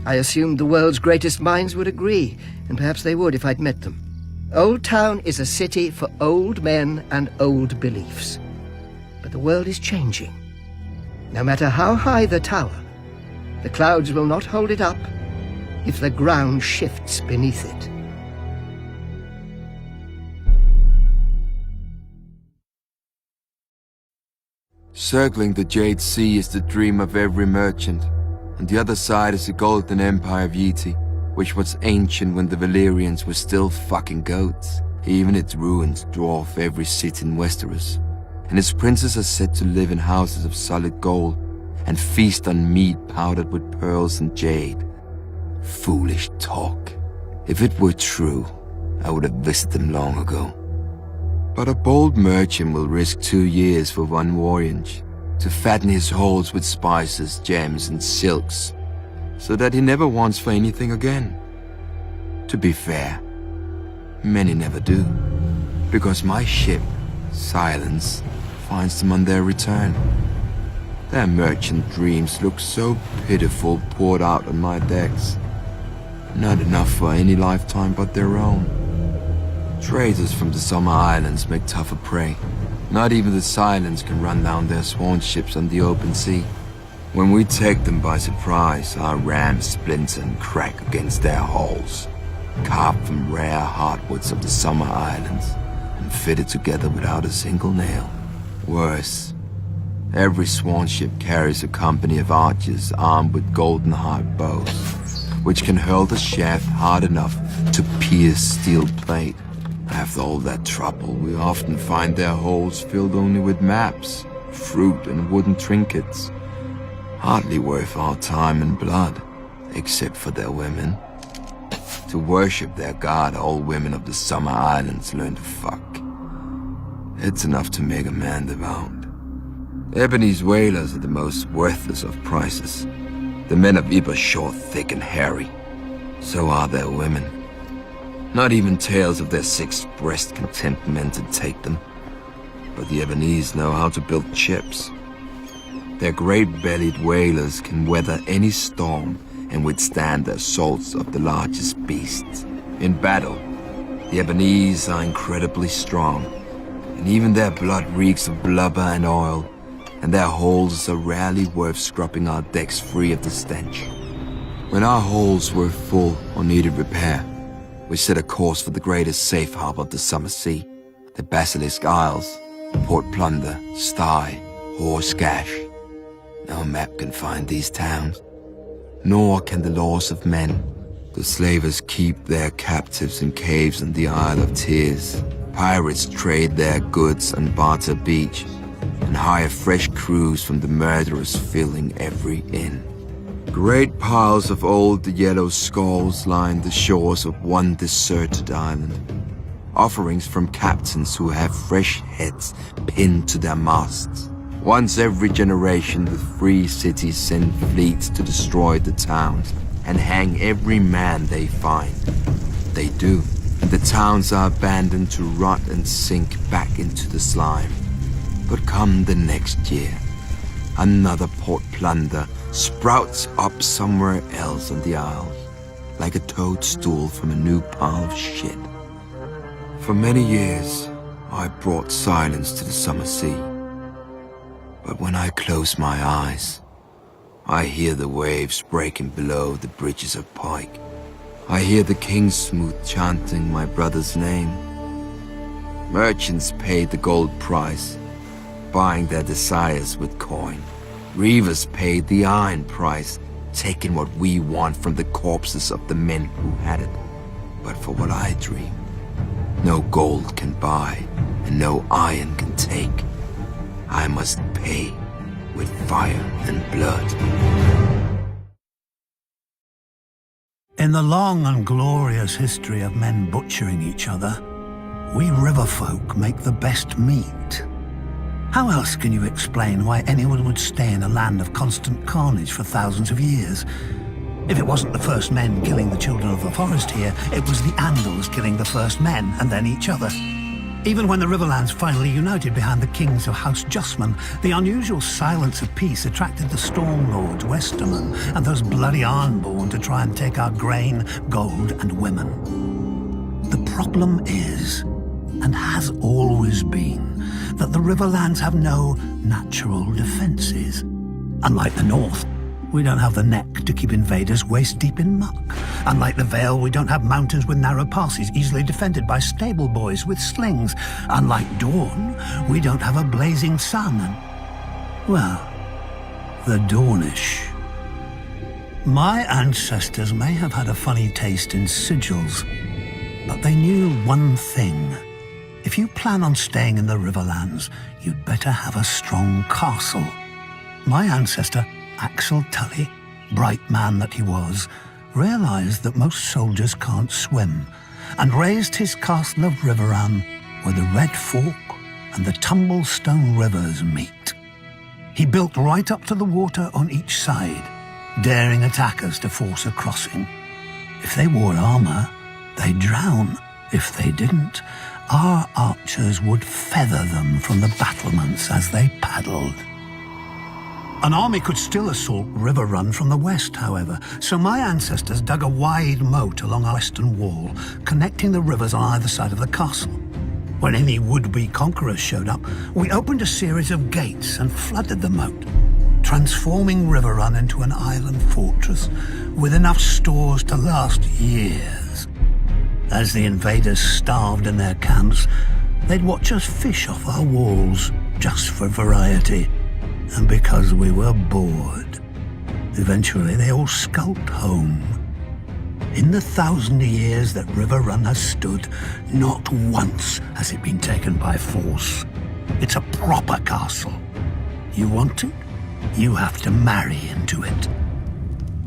I assumed the world's greatest minds would agree, and perhaps they would if I'd met them. Old Town is a city for old men and old beliefs. But the world is changing. No matter how high the tower, the clouds will not hold it up if the ground shifts beneath it. Circling the Jade Sea is the dream of every merchant. On the other side is the golden empire of Yeti, which was ancient when the Valyrians were still fucking goats. Even its ruins dwarf every city in Westeros, and its princes are said to live in houses of solid gold and feast on meat powdered with pearls and jade. Foolish talk. If it were true, I would have visited them long ago. But a bold merchant will risk 2 years for one voyage, to fatten his holds with spices, gems, and silks, so that he never wants for anything again. To be fair, many never do, because my ship, Silence, finds them on their return. Their merchant dreams look so pitiful poured out on my decks. Not enough for any lifetime but their own. Traders from the Summer Islands make tougher prey. Not even the Silence can run down their sworn ships on the open sea. When we take them by surprise, our rams splinter and crack against their hulls, carved from rare hardwoods of the summer islands, and fitted together without a single nail. Worse, every swan ship carries a company of archers armed with golden-hard bows, which can hurl the shaft hard enough to pierce steel plate. After all that trouble, we often find their holds filled only with maps, fruit, and wooden trinkets. Hardly worth our time and blood, except for their women. To worship their god, all women of the summer islands learn to fuck. It's enough to make a man devout. Ebony's whalers are the most worthless of prices. The men of Iba short, thick, and hairy. So are their women. Not even tales of their six-breast content men to take them. But the Ebonese know how to build ships. Their great-bellied whalers can weather any storm and withstand the assaults of the largest beasts. In battle, the Ebonese are incredibly strong, and even their blood reeks of blubber and oil, and their holds are rarely worth scrubbing our decks free of the stench. When our holds were full or needed repair, we set a course for the greatest safe harbor of the summer sea, the Basilisk Isles, Port Plunder, Stye, Horse Gash. No map can find these towns, nor can the laws of men. The slavers keep their captives in caves on the Isle of Tears. Pirates trade their goods on Barter Beach and hire fresh crews from the murderers filling every inn. Great piles of old yellow skulls line the shores of one deserted island. Offerings from captains who have fresh heads pinned to their masts. Once every generation, the free cities send fleets to destroy the towns and hang every man they find. They do, and the towns are abandoned to rot and sink back into the slime. But come the next year, another Port Plunder sprouts up somewhere else on the Isles, like a toadstool from a new pile of shit. For many years, I brought silence to the summer sea. But when I close my eyes, I hear the waves breaking below the bridges of Pike. I hear the Kingsmouth chanting my brother's name. Merchants paid the gold price, buying their desires with coin. Reavers paid the iron price, taking what we want from the corpses of the men who had it. But for what I dream, no gold can buy, and no iron can take. I must pay with fire and blood. In the long and glorious history of men butchering each other, we riverfolk make the best meat. How else can you explain why anyone would stay in a land of constant carnage for thousands of years? If it wasn't the first men killing the children of the forest here, it was the Andals killing the first men and then each other. Even when the Riverlands finally united behind the kings of House Justman, the unusual silence of peace attracted the Storm Lords, Westermen, and those bloody Ironborn to try and take our grain, gold, and women. The problem is, and has always been, that the Riverlands have no natural defenses. Unlike the North, we don't have the neck to keep invaders waist-deep in muck. Unlike the Vale, we don't have mountains with narrow passes easily defended by stable boys with slings. Unlike Dawn, we don't have a blazing sun and, well, the Dornish. My ancestors may have had a funny taste in sigils, but they knew one thing. If you plan on staying in the Riverlands, you'd better have a strong castle. My ancestor, Axel Tully, bright man that he was, realized that most soldiers can't swim, and raised his castle of Riverran where the Red Fork and the Tumblestone rivers meet. He built right up to the water on each side, daring attackers to force a crossing. If they wore armor, they'd drown. If they didn't, our archers would feather them from the battlements as they paddled. An army could still assault Riverrun from the west, however, so my ancestors dug a wide moat along our western wall, connecting the rivers on either side of the castle. When any would-be conquerors showed up, we opened a series of gates and flooded the moat. transforming Riverrun into an island fortress with enough stores to last years. As the invaders starved in their camps, they'd watch us fish off our walls, just for variety, and because we were bored. Eventually, they all skulked home. In the 1,000 years that Riverrun has stood, not once has it been taken by force. It's a proper castle. You want it? You have to marry into it.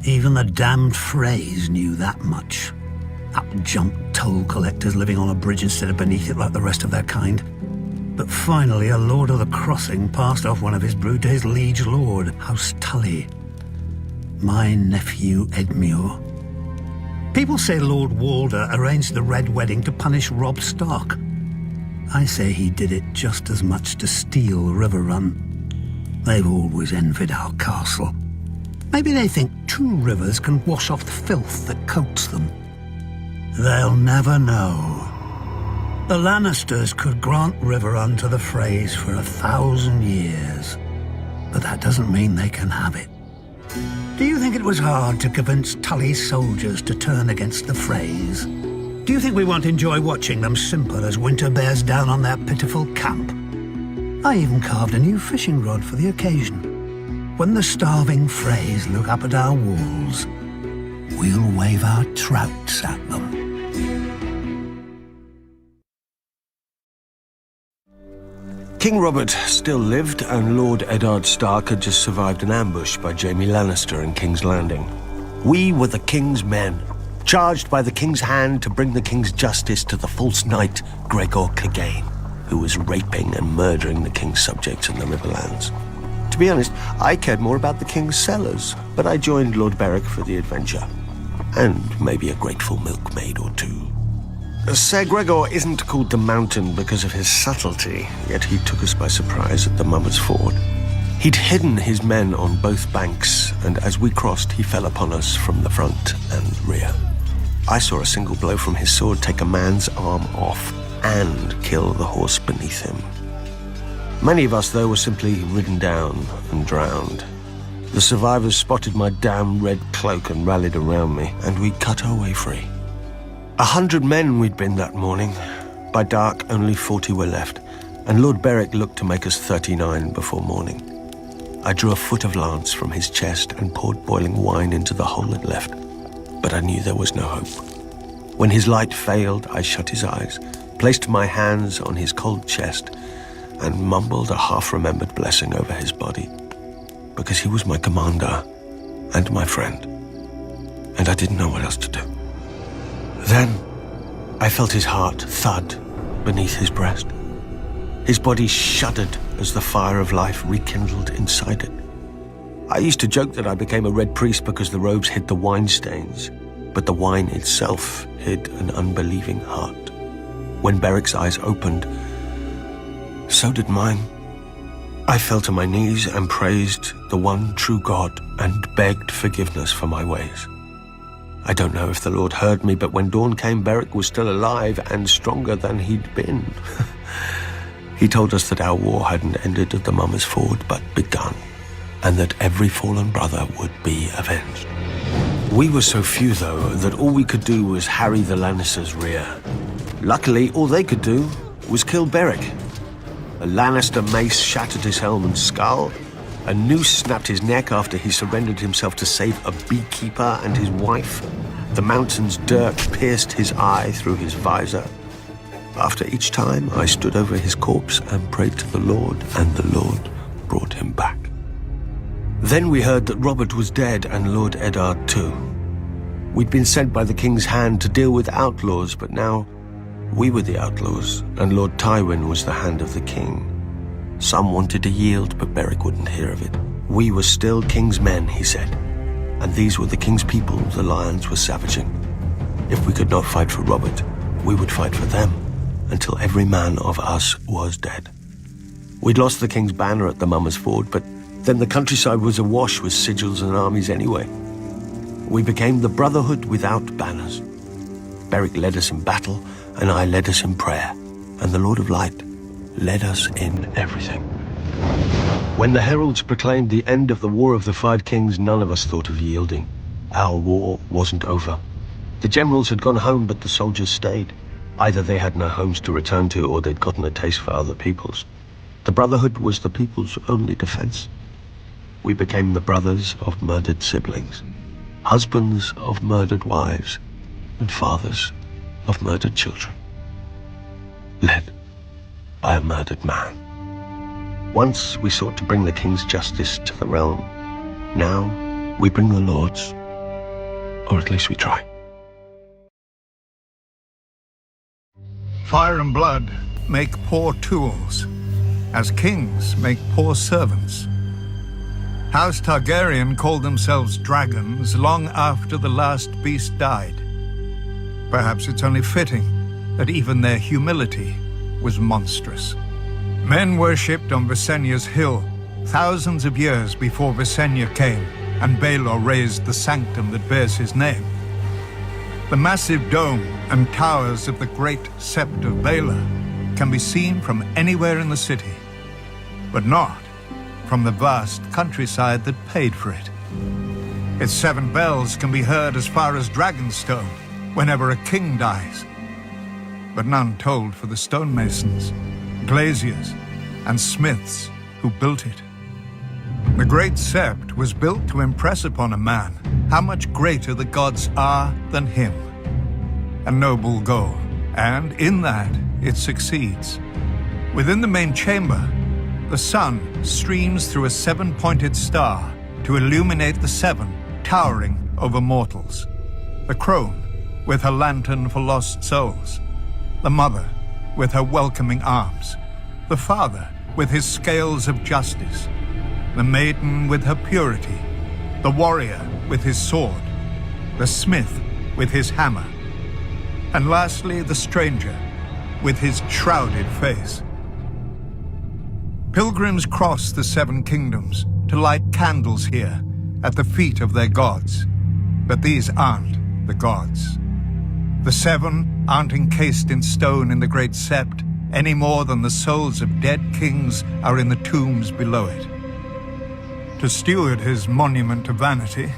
Even the damned Freys knew that much. Up-jumped toll collectors living on a bridge instead of beneath it like the rest of their kind. But finally, a Lord of the Crossing passed off one of his brood to his liege lord, House Tully. My nephew Edmure. People say Lord Walder arranged the Red Wedding to punish Robb Stark. I say he did it just as much to steal Riverrun. They've always envied our castle. Maybe they think 2 rivers can wash off the filth that coats them. They'll never know. The Lannisters could grant Riverrun to the Freys for 1,000 years, but that doesn't mean they can have it. Do you think it was hard to convince Tully's soldiers to turn against the Freys? Do you think we won't enjoy watching them simper as winter bears down on their pitiful camp? I even carved a new fishing rod for the occasion. When the starving Freys look up at our walls, we'll wave our trouts at them. King Robert still lived, and Lord Eddard Stark had just survived an ambush by Jaime Lannister in King's Landing. We were the King's men, charged by the King's hand to bring the King's justice to the false knight Gregor Clegane, who was raping and murdering the King's subjects in the Riverlands. To be honest, I cared more about the King's cellars, but I joined Lord Beric for the adventure. And maybe a grateful milkmaid or two. Ser Gregor isn't called the Mountain because of his subtlety, yet he took us by surprise at the Mummers Ford. He'd hidden his men on both banks, and as we crossed, he fell upon us from the front and rear. I saw a single blow from his sword take a man's arm off and kill the horse beneath him. Many of us, though, were simply ridden down and drowned. The survivors spotted my damn red cloak and rallied around me, and we cut our way free. 100 men we'd been that morning. By dark, only 40 were left, and Lord Beric looked to make us 39 before morning. I drew a foot of lance from his chest and poured boiling wine into the hole it left, but I knew there was no hope. When his light failed, I shut his eyes, placed my hands on his cold chest, and mumbled a half-remembered blessing over his body, because he was my commander and my friend, and I didn't know what else to do. Then, I felt his heart thud beneath his breast. His body shuddered as the fire of life rekindled inside it. I used to joke that I became a red priest because the robes hid the wine stains, but the wine itself hid an unbelieving heart. When Beric's eyes opened, so did mine. I fell to my knees and praised the one true God and begged forgiveness for my ways. I don't know if the Lord heard me, but when dawn came, Beric was still alive and stronger than he'd been. He told us that our war hadn't ended at the Mummers Ford, but begun, and that every fallen brother would be avenged. We were so few, though, that all we could do was harry the Lannisters' rear. Luckily, all they could do was kill Beric. A Lannister mace shattered his helm and skull. A noose snapped his neck after he surrendered himself to save a beekeeper and his wife. The Mountain's dirk pierced his eye through his visor. After each time, I stood over his corpse and prayed to the Lord, and the Lord brought him back. Then we heard that Robert was dead, and Lord Eddard too. We'd been sent by the King's hand to deal with outlaws, but now we were the outlaws, and Lord Tywin was the hand of the King. Some wanted to yield, but Beric wouldn't hear of it. We were still King's men, he said, and these were the King's people the lions were savaging. If we could not fight for Robert, we would fight for them, until every man of us was dead. We'd lost the King's banner at the Mummers Ford, but then the countryside was awash with sigils and armies anyway. We became the Brotherhood without banners. Beric led us in battle, and I led us in prayer, and the Lord of Light led us in everything. When the heralds proclaimed the end of the War of the Five Kings, none of us thought of yielding. Our war wasn't over. The generals had gone home, but the soldiers stayed. Either they had no homes to return to, or they'd gotten a taste for other peoples. The Brotherhood was the people's only defense. We became the brothers of murdered siblings, husbands of murdered wives, and fathers of murdered children, led by a murdered man. Once we sought to bring the king's justice to the realm. Now we bring the Lord's, or at least we try. Fire and blood make poor tools, as kings make poor servants. House Targaryen called themselves dragons long after the last beast died. Perhaps it's only fitting that even their humility was monstrous. Men worshipped on Visenya's hill thousands of years before Visenya came and Baelor raised the sanctum that bears his name. The massive dome and towers of the great sept of Baelor can be seen from anywhere in the city, but not from the vast countryside that paid for it. Its 7 bells can be heard as far as Dragonstone whenever a king dies, but none tolled for the stonemasons, glaziers, and smiths who built it. The great sept was built to impress upon a man how much greater the gods are than him. A noble goal, and in that it succeeds. Within the main chamber, the sun streams through a 7-pointed star to illuminate the 7 towering over mortals. The crone with her lantern for lost souls, the mother with her welcoming arms, the father with his scales of justice, the maiden with her purity, the warrior with his sword, the smith with his hammer, and lastly the stranger with his shrouded face. Pilgrims cross the 7 kingdoms to light candles here at the feet of their gods, but these aren't the gods. The 7 aren't encased in stone in the great sept any more than the souls of dead kings are in the tombs below it. To steward his monument to vanity,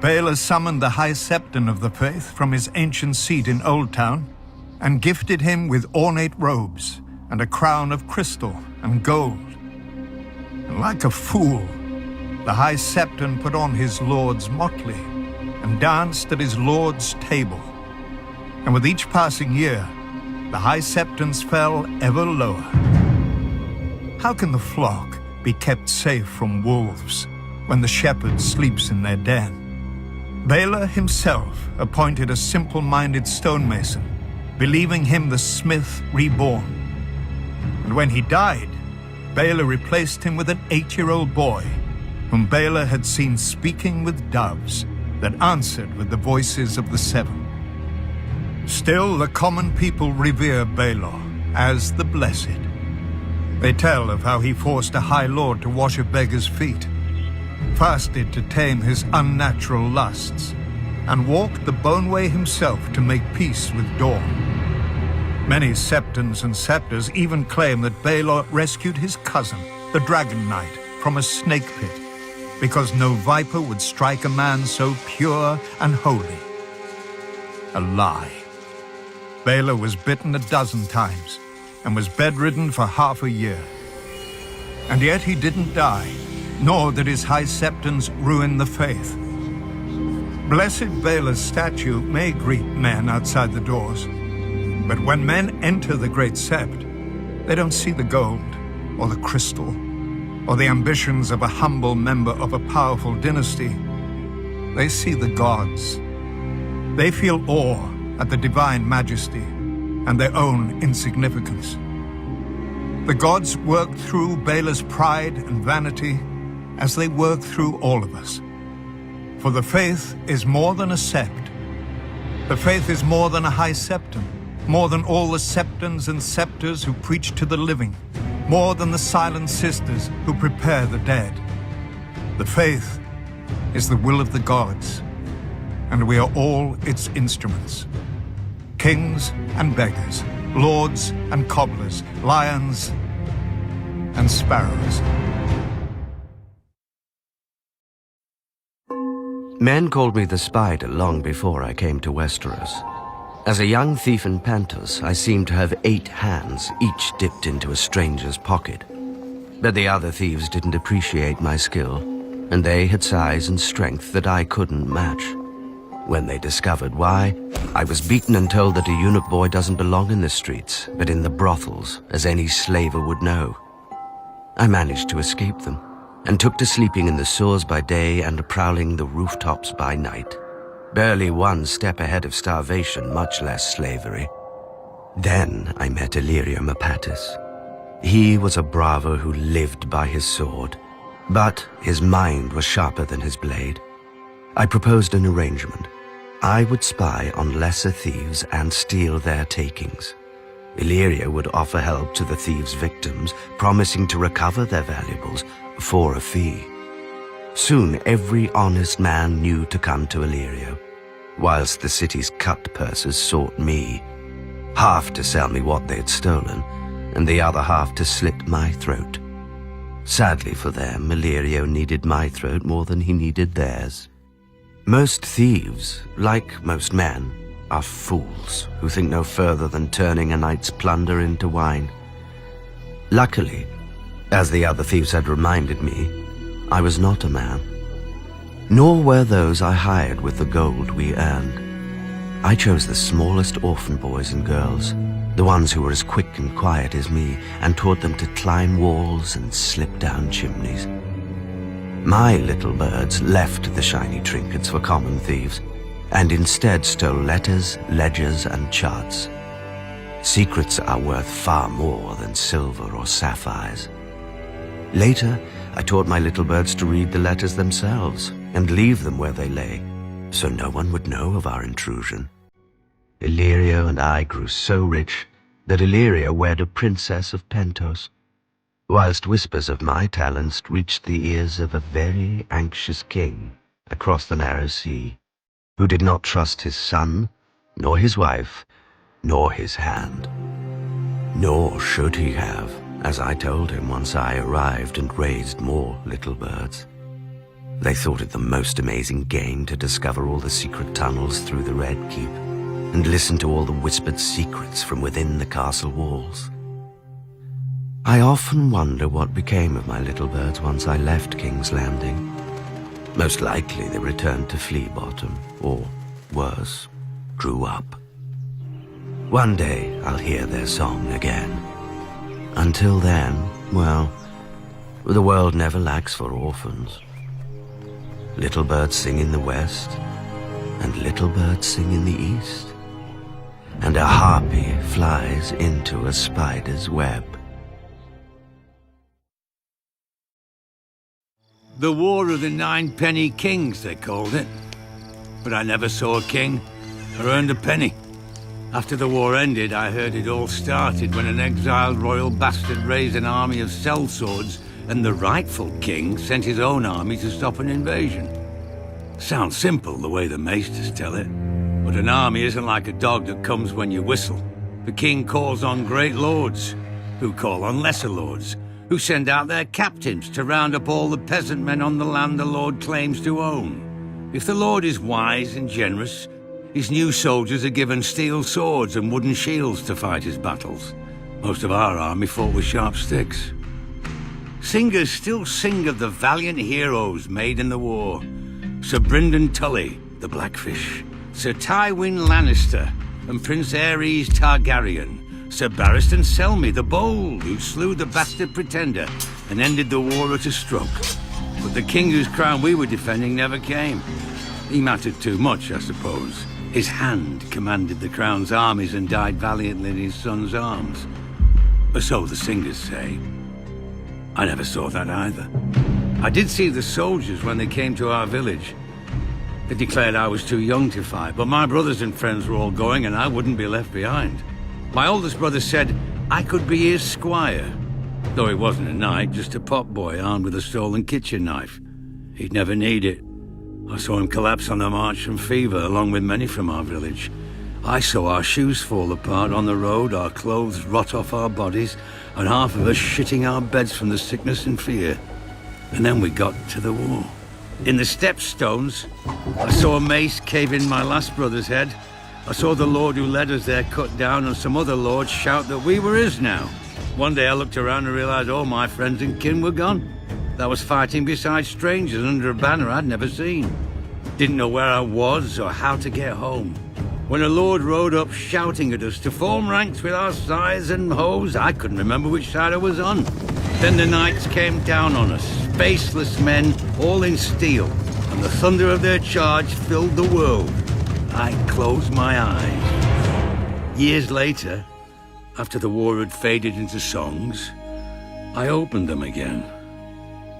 Baelor summoned the High Septon of the Faith from his ancient seat in Old Town and gifted him with ornate robes and a crown of crystal and gold. And like a fool, the High Septon put on his lord's motley and danced at his lord's table. And with each passing year, the High Septons fell ever lower. How can the flock be kept safe from wolves when the shepherd sleeps in their den? Baelor himself appointed a simple-minded stonemason, believing him the smith reborn. And when he died, Baelor replaced him with an 8-year-old boy, whom Baelor had seen speaking with doves that answered with the voices of the 7. Still, the common people revere Baelor as the Blessed. They tell of how he forced a high lord to wash a beggar's feet, fasted to tame his unnatural lusts, and walked the bone way himself to make peace with dawn. Many septons and scepters even claim that Baelor rescued his cousin, the Dragon Knight, from a snake pit, because no viper would strike a man so pure and holy. A lie. Baelor was bitten 12 times and was bedridden for half a year. And yet he didn't die, nor did his High Septons ruin the faith. Blessed Baelor's statue may greet men outside the doors, but when men enter the great sept, they don't see the gold or the crystal or the ambitions of a humble member of a powerful dynasty. They see the gods. They feel awe at the divine majesty and their own insignificance. The gods work through Baelor's pride and vanity as they work through all of us. For the faith is more than a sept. The faith is more than a High Septon, more than all the septons and scepters who preach to the living, more than the silent sisters who prepare the dead. The faith is the will of the gods, and we are all its instruments. Kings and beggars, lords and cobblers, lions and sparrows. Men called me the Spider long before I came to Westeros. As a young thief in Pentos, I seemed to have 8 hands, each dipped into a stranger's pocket. But the other thieves didn't appreciate my skill, and they had size and strength that I couldn't match. When they discovered why, I was beaten and told that a eunuch boy doesn't belong in the streets, but in the brothels, as any slaver would know. I managed to escape them, and took to sleeping in the sewers by day and prowling the rooftops by night. Barely one step ahead of starvation, much less slavery. Then I met Illyrio Mopatis. He was a bravo who lived by his sword, but his mind was sharper than his blade. I proposed an arrangement. I would spy on lesser thieves and steal their takings. Illyrio would offer help to the thieves' victims, promising to recover their valuables for a fee. Soon every honest man knew to come to Illyrio, whilst the city's cut purses sought me, half to sell me what they had stolen, and the other half to slit my throat. Sadly for them, Illyrio needed my throat more than he needed theirs. Most thieves, like most men, are fools who think no further than turning a night's plunder into wine. Luckily, as the other thieves had reminded me, I was not a man. Nor were those I hired with the gold we earned. I chose the smallest orphan boys and girls, the ones who were as quick and quiet as me, and taught them to climb walls and slip down chimneys. My little birds left the shiny trinkets for common thieves, and instead stole letters, ledgers, and charts. Secrets are worth far more than silver or sapphires. Later, I taught my little birds to read the letters themselves and leave them where they lay, so no one would know of our intrusion. Illyrio and I grew so rich that Illyrio wed a princess of Pentos, whilst whispers of my talents reached the ears of a very anxious king across the narrow sea, who did not trust his son, nor his wife, nor his hand. Nor should he have, as I told him once I arrived and raised more little birds. They thought it the most amazing game to discover all the secret tunnels through the Red Keep and listen to all the whispered secrets from within the castle walls. I often wonder what became of my little birds once I left King's Landing. Most likely they returned to Flea Bottom, or worse, grew up. One day I'll hear their song again. Until then, well, the world never lacks for orphans. Little birds sing in the west, and little birds sing in the east, and a harpy flies into a spider's web. The War of the Nine-Penny Kings, they called it. But I never saw a king, or earned a penny. After the war ended, I heard it all started when an exiled royal bastard raised an army of sellswords, and the rightful king sent his own army to stop an invasion. Sounds simple the way the maesters tell it, but an army isn't like a dog that comes when you whistle. The king calls on great lords, who call on lesser lords, who send out their captains to round up all the peasant men on the land the lord claims to own. If the lord is wise and generous, his new soldiers are given steel swords and wooden shields to fight his battles. Most of our army fought with sharp sticks. Singers still sing of the valiant heroes made in the war. Sir Brynden Tully, the Blackfish, Sir Tywin Lannister, and Prince Aerys Targaryen, Sir Barristan Selmy the Bold, who slew the bastard pretender and ended the war at a stroke. But the king whose crown we were defending never came. He mattered too much, I suppose. His hand commanded the crown's armies and died valiantly in his son's arms. Or so the singers say. I never saw that either. I did see the soldiers when they came to our village. They declared I was too young to fight, but my brothers and friends were all going and I wouldn't be left behind. My oldest brother said I could be his squire, though he wasn't a knight, just a pot boy armed with a stolen kitchen knife. He'd never need it. I saw him collapse on the march from fever, along with many from our village. I saw our shoes fall apart on the road, our clothes rot off our bodies, and half of us shitting our beds from the sickness and fear. And then we got to the war. In the stepstones, I saw a mace cave in my last brother's head. I saw the lord who led us there cut down and some other lords shout that we were his now. One day I looked around and realized all my friends and kin were gone. I was fighting beside strangers under a banner I'd never seen. Didn't know where I was or how to get home. When a lord rode up shouting at us to form ranks with our scythes and hoes, I couldn't remember which side I was on. Then the knights came down on us, faceless men, all in steel, and the thunder of their charge filled the world. I closed my eyes. Years later, after the war had faded into songs, I opened them again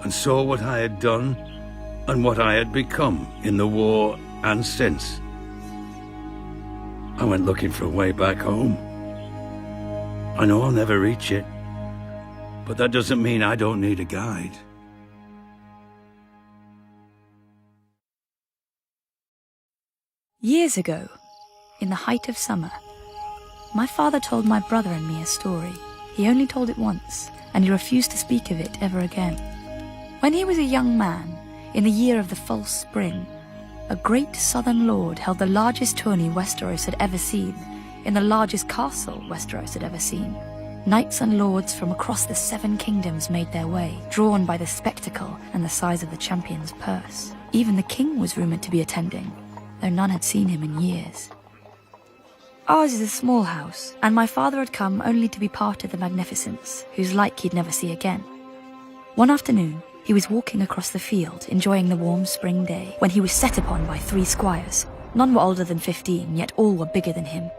and saw what I had done and what I had become in the war and since. I went looking for a way back home. I know I'll never reach it, but that doesn't mean I don't need a guide. Years ago, in the height of summer, my father told my brother and me a story. He only told it once, and he refused to speak of it ever again. When he was a young man, in the year of the false spring, a great southern lord held the largest tourney Westeros had ever seen, in the largest castle Westeros had ever seen. Knights and lords from across the 7 kingdoms made their way, drawn by the spectacle and the size of the champion's purse. Even the king was rumoured to be attending, though none had seen him in years. Ours is a small house, and my father had come only to be part of the magnificence, whose like he'd never see again. One afternoon, he was walking across the field, enjoying the warm spring day, when he was set upon by 3 squires. None were older than 15, yet all were bigger than him.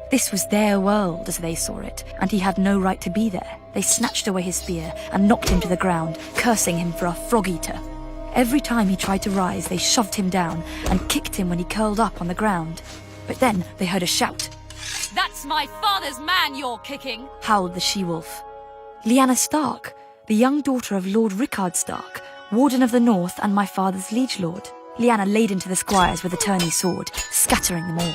This was their world, as they saw it, and he had no right to be there. They snatched away his spear and knocked him to the ground, cursing him for a frog-eater. Every time he tried to rise, they shoved him down and kicked him when he curled up on the ground. But then they heard a shout. "That's my father's man you're kicking!" howled the she-wolf. Lyanna Stark, the young daughter of Lord Rickard Stark, Warden of the North and my father's liege lord. Lyanna laid into the squires with a tourney sword, scattering them all.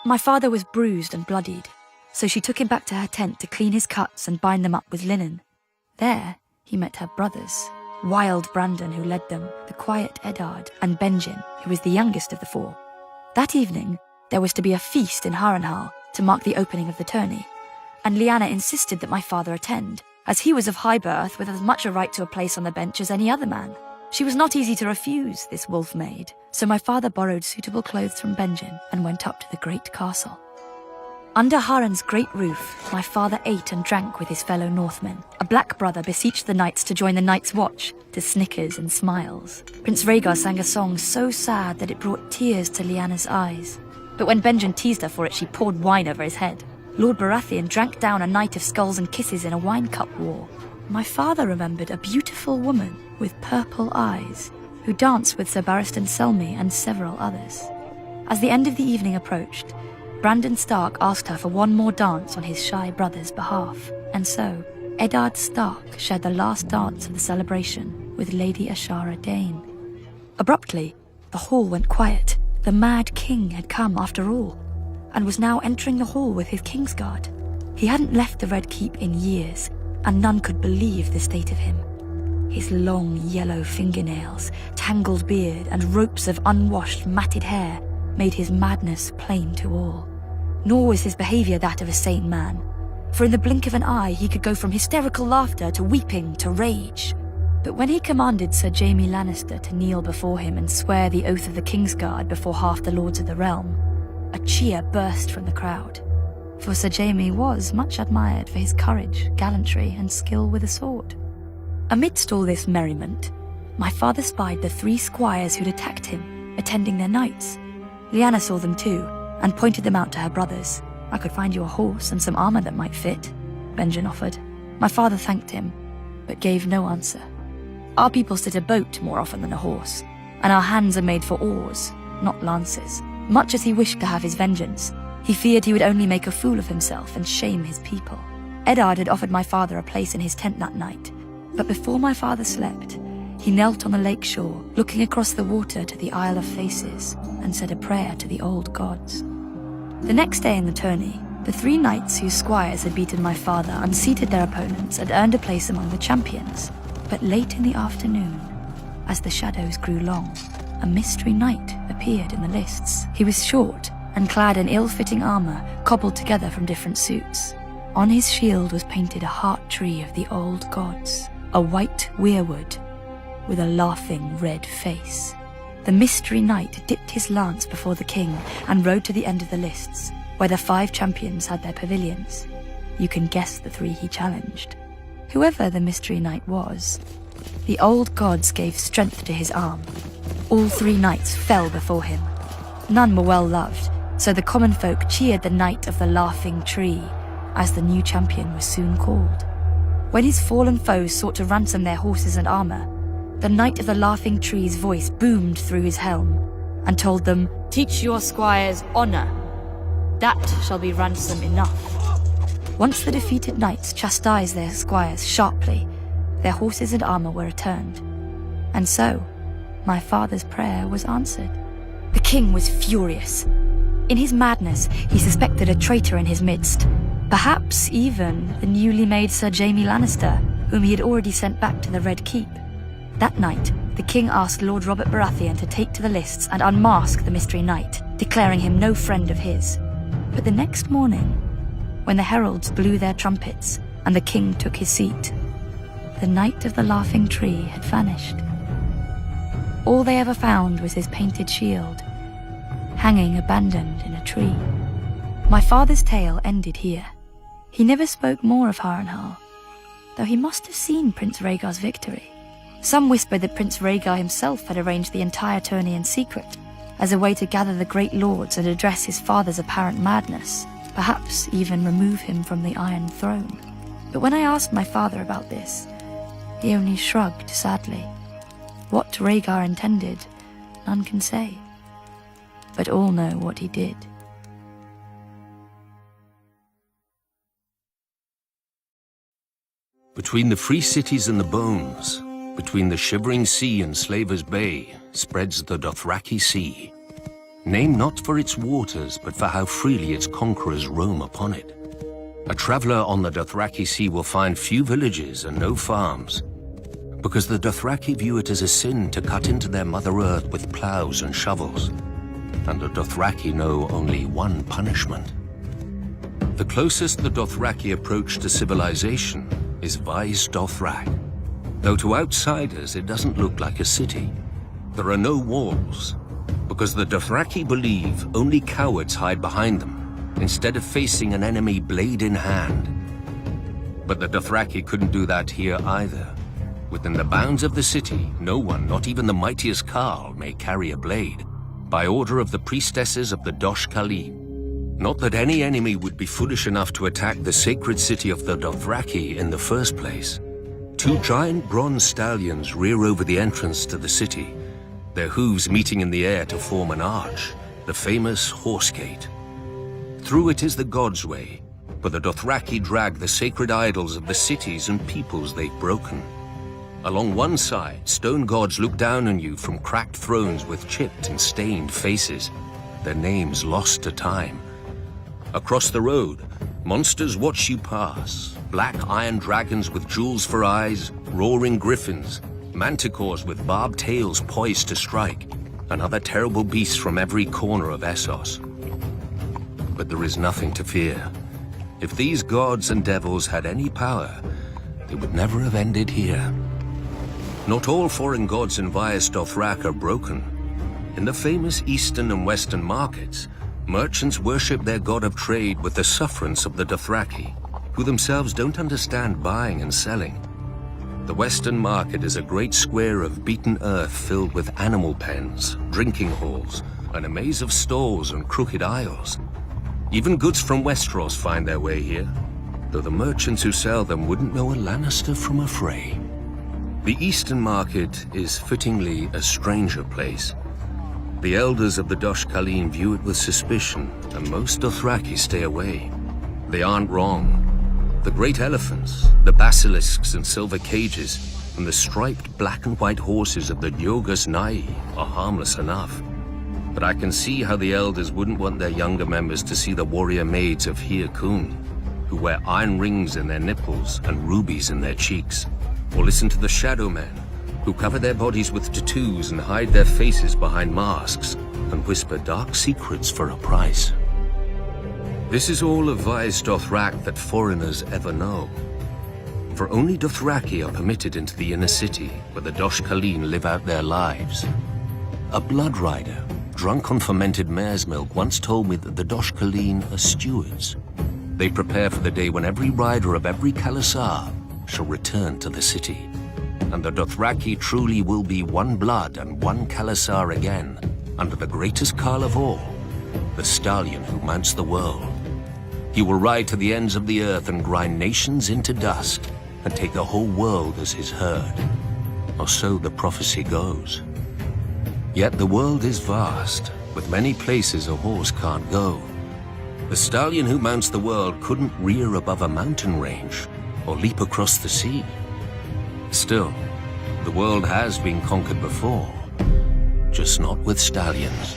My father was bruised and bloodied, so she took him back to her tent to clean his cuts and bind them up with linen. There, he met her brothers, Wild Brandon, who led them, the quiet Eddard, and Benjen, who was the youngest of the 4. That evening, there was to be a feast in Harrenhal to mark the opening of the tourney, and Lyanna insisted that my father attend, as he was of high birth with as much a right to a place on the bench as any other man. She was not easy to refuse, this wolf maid, so my father borrowed suitable clothes from Benjen and went up to the great castle. Under Harren's great roof, my father ate and drank with his fellow Northmen. A black brother beseeched the knights to join the Night's Watch, to snickers and smiles. Prince Rhaegar sang a song so sad that it brought tears to Lyanna's eyes. But when Benjen teased her for it, she poured wine over his head. Lord Baratheon drank down a night of skulls and kisses in a wine cup war. My father remembered a beautiful woman with purple eyes, who danced with Sir Barristan Selmy and several others. As the end of the evening approached, Brandon Stark asked her for one more dance on his shy brother's behalf, and so Eddard Stark shared the last dance of the celebration with Lady Ashara Dane. Abruptly, the hall went quiet. The Mad King had come after all, and was now entering the hall with his Kingsguard. He hadn't left the Red Keep in years, and none could believe the state of him. His long yellow fingernails, tangled beard, and ropes of unwashed, matted hair made his madness plain to all. Nor was his behaviour that of a sane man, for in the blink of an eye he could go from hysterical laughter to weeping to rage. But when he commanded Sir Jaime Lannister to kneel before him and swear the oath of the Kingsguard before half the lords of the realm, a cheer burst from the crowd, for Sir Jaime was much admired for his courage, gallantry, and skill with a sword. Amidst all this merriment, my father spied the 3 squires who'd attacked him, attending their knights. Lyanna saw them too, and pointed them out to her brothers. "I could find you a horse and some armour that might fit," Benjen offered. My father thanked him, but gave no answer. Our people sit a boat more often than a horse, and our hands are made for oars, not lances. Much as he wished to have his vengeance, he feared he would only make a fool of himself and shame his people. Eddard had offered my father a place in his tent that night, but before my father slept, he knelt on the lake shore, looking across the water to the Isle of Faces, and said a prayer to the old gods. The next day in the tourney, the 3 knights whose squires had beaten my father unseated their opponents and earned a place among the champions. But late in the afternoon, As the shadows grew long, a mystery knight appeared in the lists. He was short and clad in ill-fitting armor cobbled together from different suits. On his shield was painted a heart tree of the old gods, a white weirwood with a laughing red face. The mystery knight dipped his lance before the king and rode to the end of the lists, where the 5 champions had their pavilions. You can guess the 3 he challenged. Whoever the mystery knight was, the old gods gave strength to his arm. All 3 knights fell before him. None were well loved, so the common folk cheered the Knight of the Laughing Tree, as the new champion was soon called. When his fallen foes sought to ransom their horses and armor, the Knight of the Laughing Tree's voice boomed through his helm and told them, "Teach your squires honor. That shall be ransom enough." Once the defeated knights chastised their squires sharply, their horses and armor were returned. And so, my father's prayer was answered. The king was furious. In his madness, he suspected a traitor in his midst. Perhaps even the newly made Sir Jaime Lannister, whom he had already sent back to the Red Keep. That night, the king asked Lord Robert Baratheon to take to the lists and unmask the mystery knight, declaring him no friend of his. But the next morning, when the heralds blew their trumpets and the king took his seat, the Knight of the Laughing Tree had vanished. All they ever found was his painted shield, hanging abandoned in a tree. My father's tale ended here. He never spoke more of Harrenhal, though he must have seen Prince Rhaegar's victory. Some whispered that Prince Rhaegar himself had arranged the entire tourney in secret, as a way to gather the great lords and address his father's apparent madness, perhaps even remove him from the Iron Throne. But when I asked my father about this, he only shrugged sadly. What Rhaegar intended, none can say, but all know what he did. Between the free cities and the bones, between the shivering sea and Slaver's Bay, spreads the Dothraki Sea. Named not for its waters, but for how freely its conquerors roam upon it. A traveler on the Dothraki Sea will find few villages and no farms, because the Dothraki view it as a sin to cut into their Mother Earth with plows and shovels, and the Dothraki know only one punishment. The closest the Dothraki approach to civilization is Vais Dothrak. Though to outsiders it doesn't look like a city. There are no walls, because the Dothraki believe only cowards hide behind them, instead of facing an enemy blade in hand. But the Dothraki couldn't do that here either. Within the bounds of the city, no one, not even the mightiest Khal, may carry a blade, by order of the priestesses of the Dosh Khalim. Not that any enemy would be foolish enough to attack the sacred city of the Dothraki in the first place. 2 giant bronze stallions rear over the entrance to the city, their hooves meeting in the air to form an arch, the famous Horse Gate. Through it is the God's Way, where the Dothraki drag the sacred idols of the cities and peoples they've broken. Along one side, stone gods look down on you from cracked thrones with chipped and stained faces, their names lost to time. Across the road, monsters watch you pass. Black iron dragons with jewels for eyes, roaring griffins, manticores with barbed tails poised to strike, and other terrible beasts from every corner of Essos. But there is nothing to fear. If these gods and devils had any power, they would never have ended here. Not all foreign gods in Vais Dothrak are broken. In the famous eastern and western markets, merchants worship their god of trade with the sufferance of the Dothraki, who themselves don't understand buying and selling. The western market is a great square of beaten earth filled with animal pens, drinking halls, and a maze of stalls and crooked aisles. Even goods from Westeros find their way here, though the merchants who sell them wouldn't know a Lannister from a Frey. The eastern market is fittingly a stranger place. The elders of the Dosh Khalim view it with suspicion, and most Dothraki stay away. They aren't wrong. The great elephants, the basilisks and silver cages, and the striped black and white horses of the Diogus Nai are harmless enough. But I can see how the elders wouldn't want their younger members to see the warrior maids of Hir Kun, who wear iron rings in their nipples and rubies in their cheeks, or listen to the shadow men, who cover their bodies with tattoos and hide their faces behind masks and whisper dark secrets for a price. This is all of Vaes Dothrak that foreigners ever know. For only Dothraki are permitted into the inner city where the Dosh Khaleen live out their lives. A blood rider, drunk on fermented mare's milk, once told me that the Dosh Khaleen are stewards. They prepare for the day when every rider of every Khalasar shall return to the city. And the Dothraki truly will be one blood and one Khalasar again, under the greatest Khal of all, the stallion who mounts the world. He will ride to the ends of the earth and grind nations into dust, and take the whole world as his herd. Or so the prophecy goes. Yet the world is vast, with many places a horse can't go. The stallion who mounts the world couldn't rear above a mountain range, or leap across the sea. Still, the world has been conquered before, just not with stallions.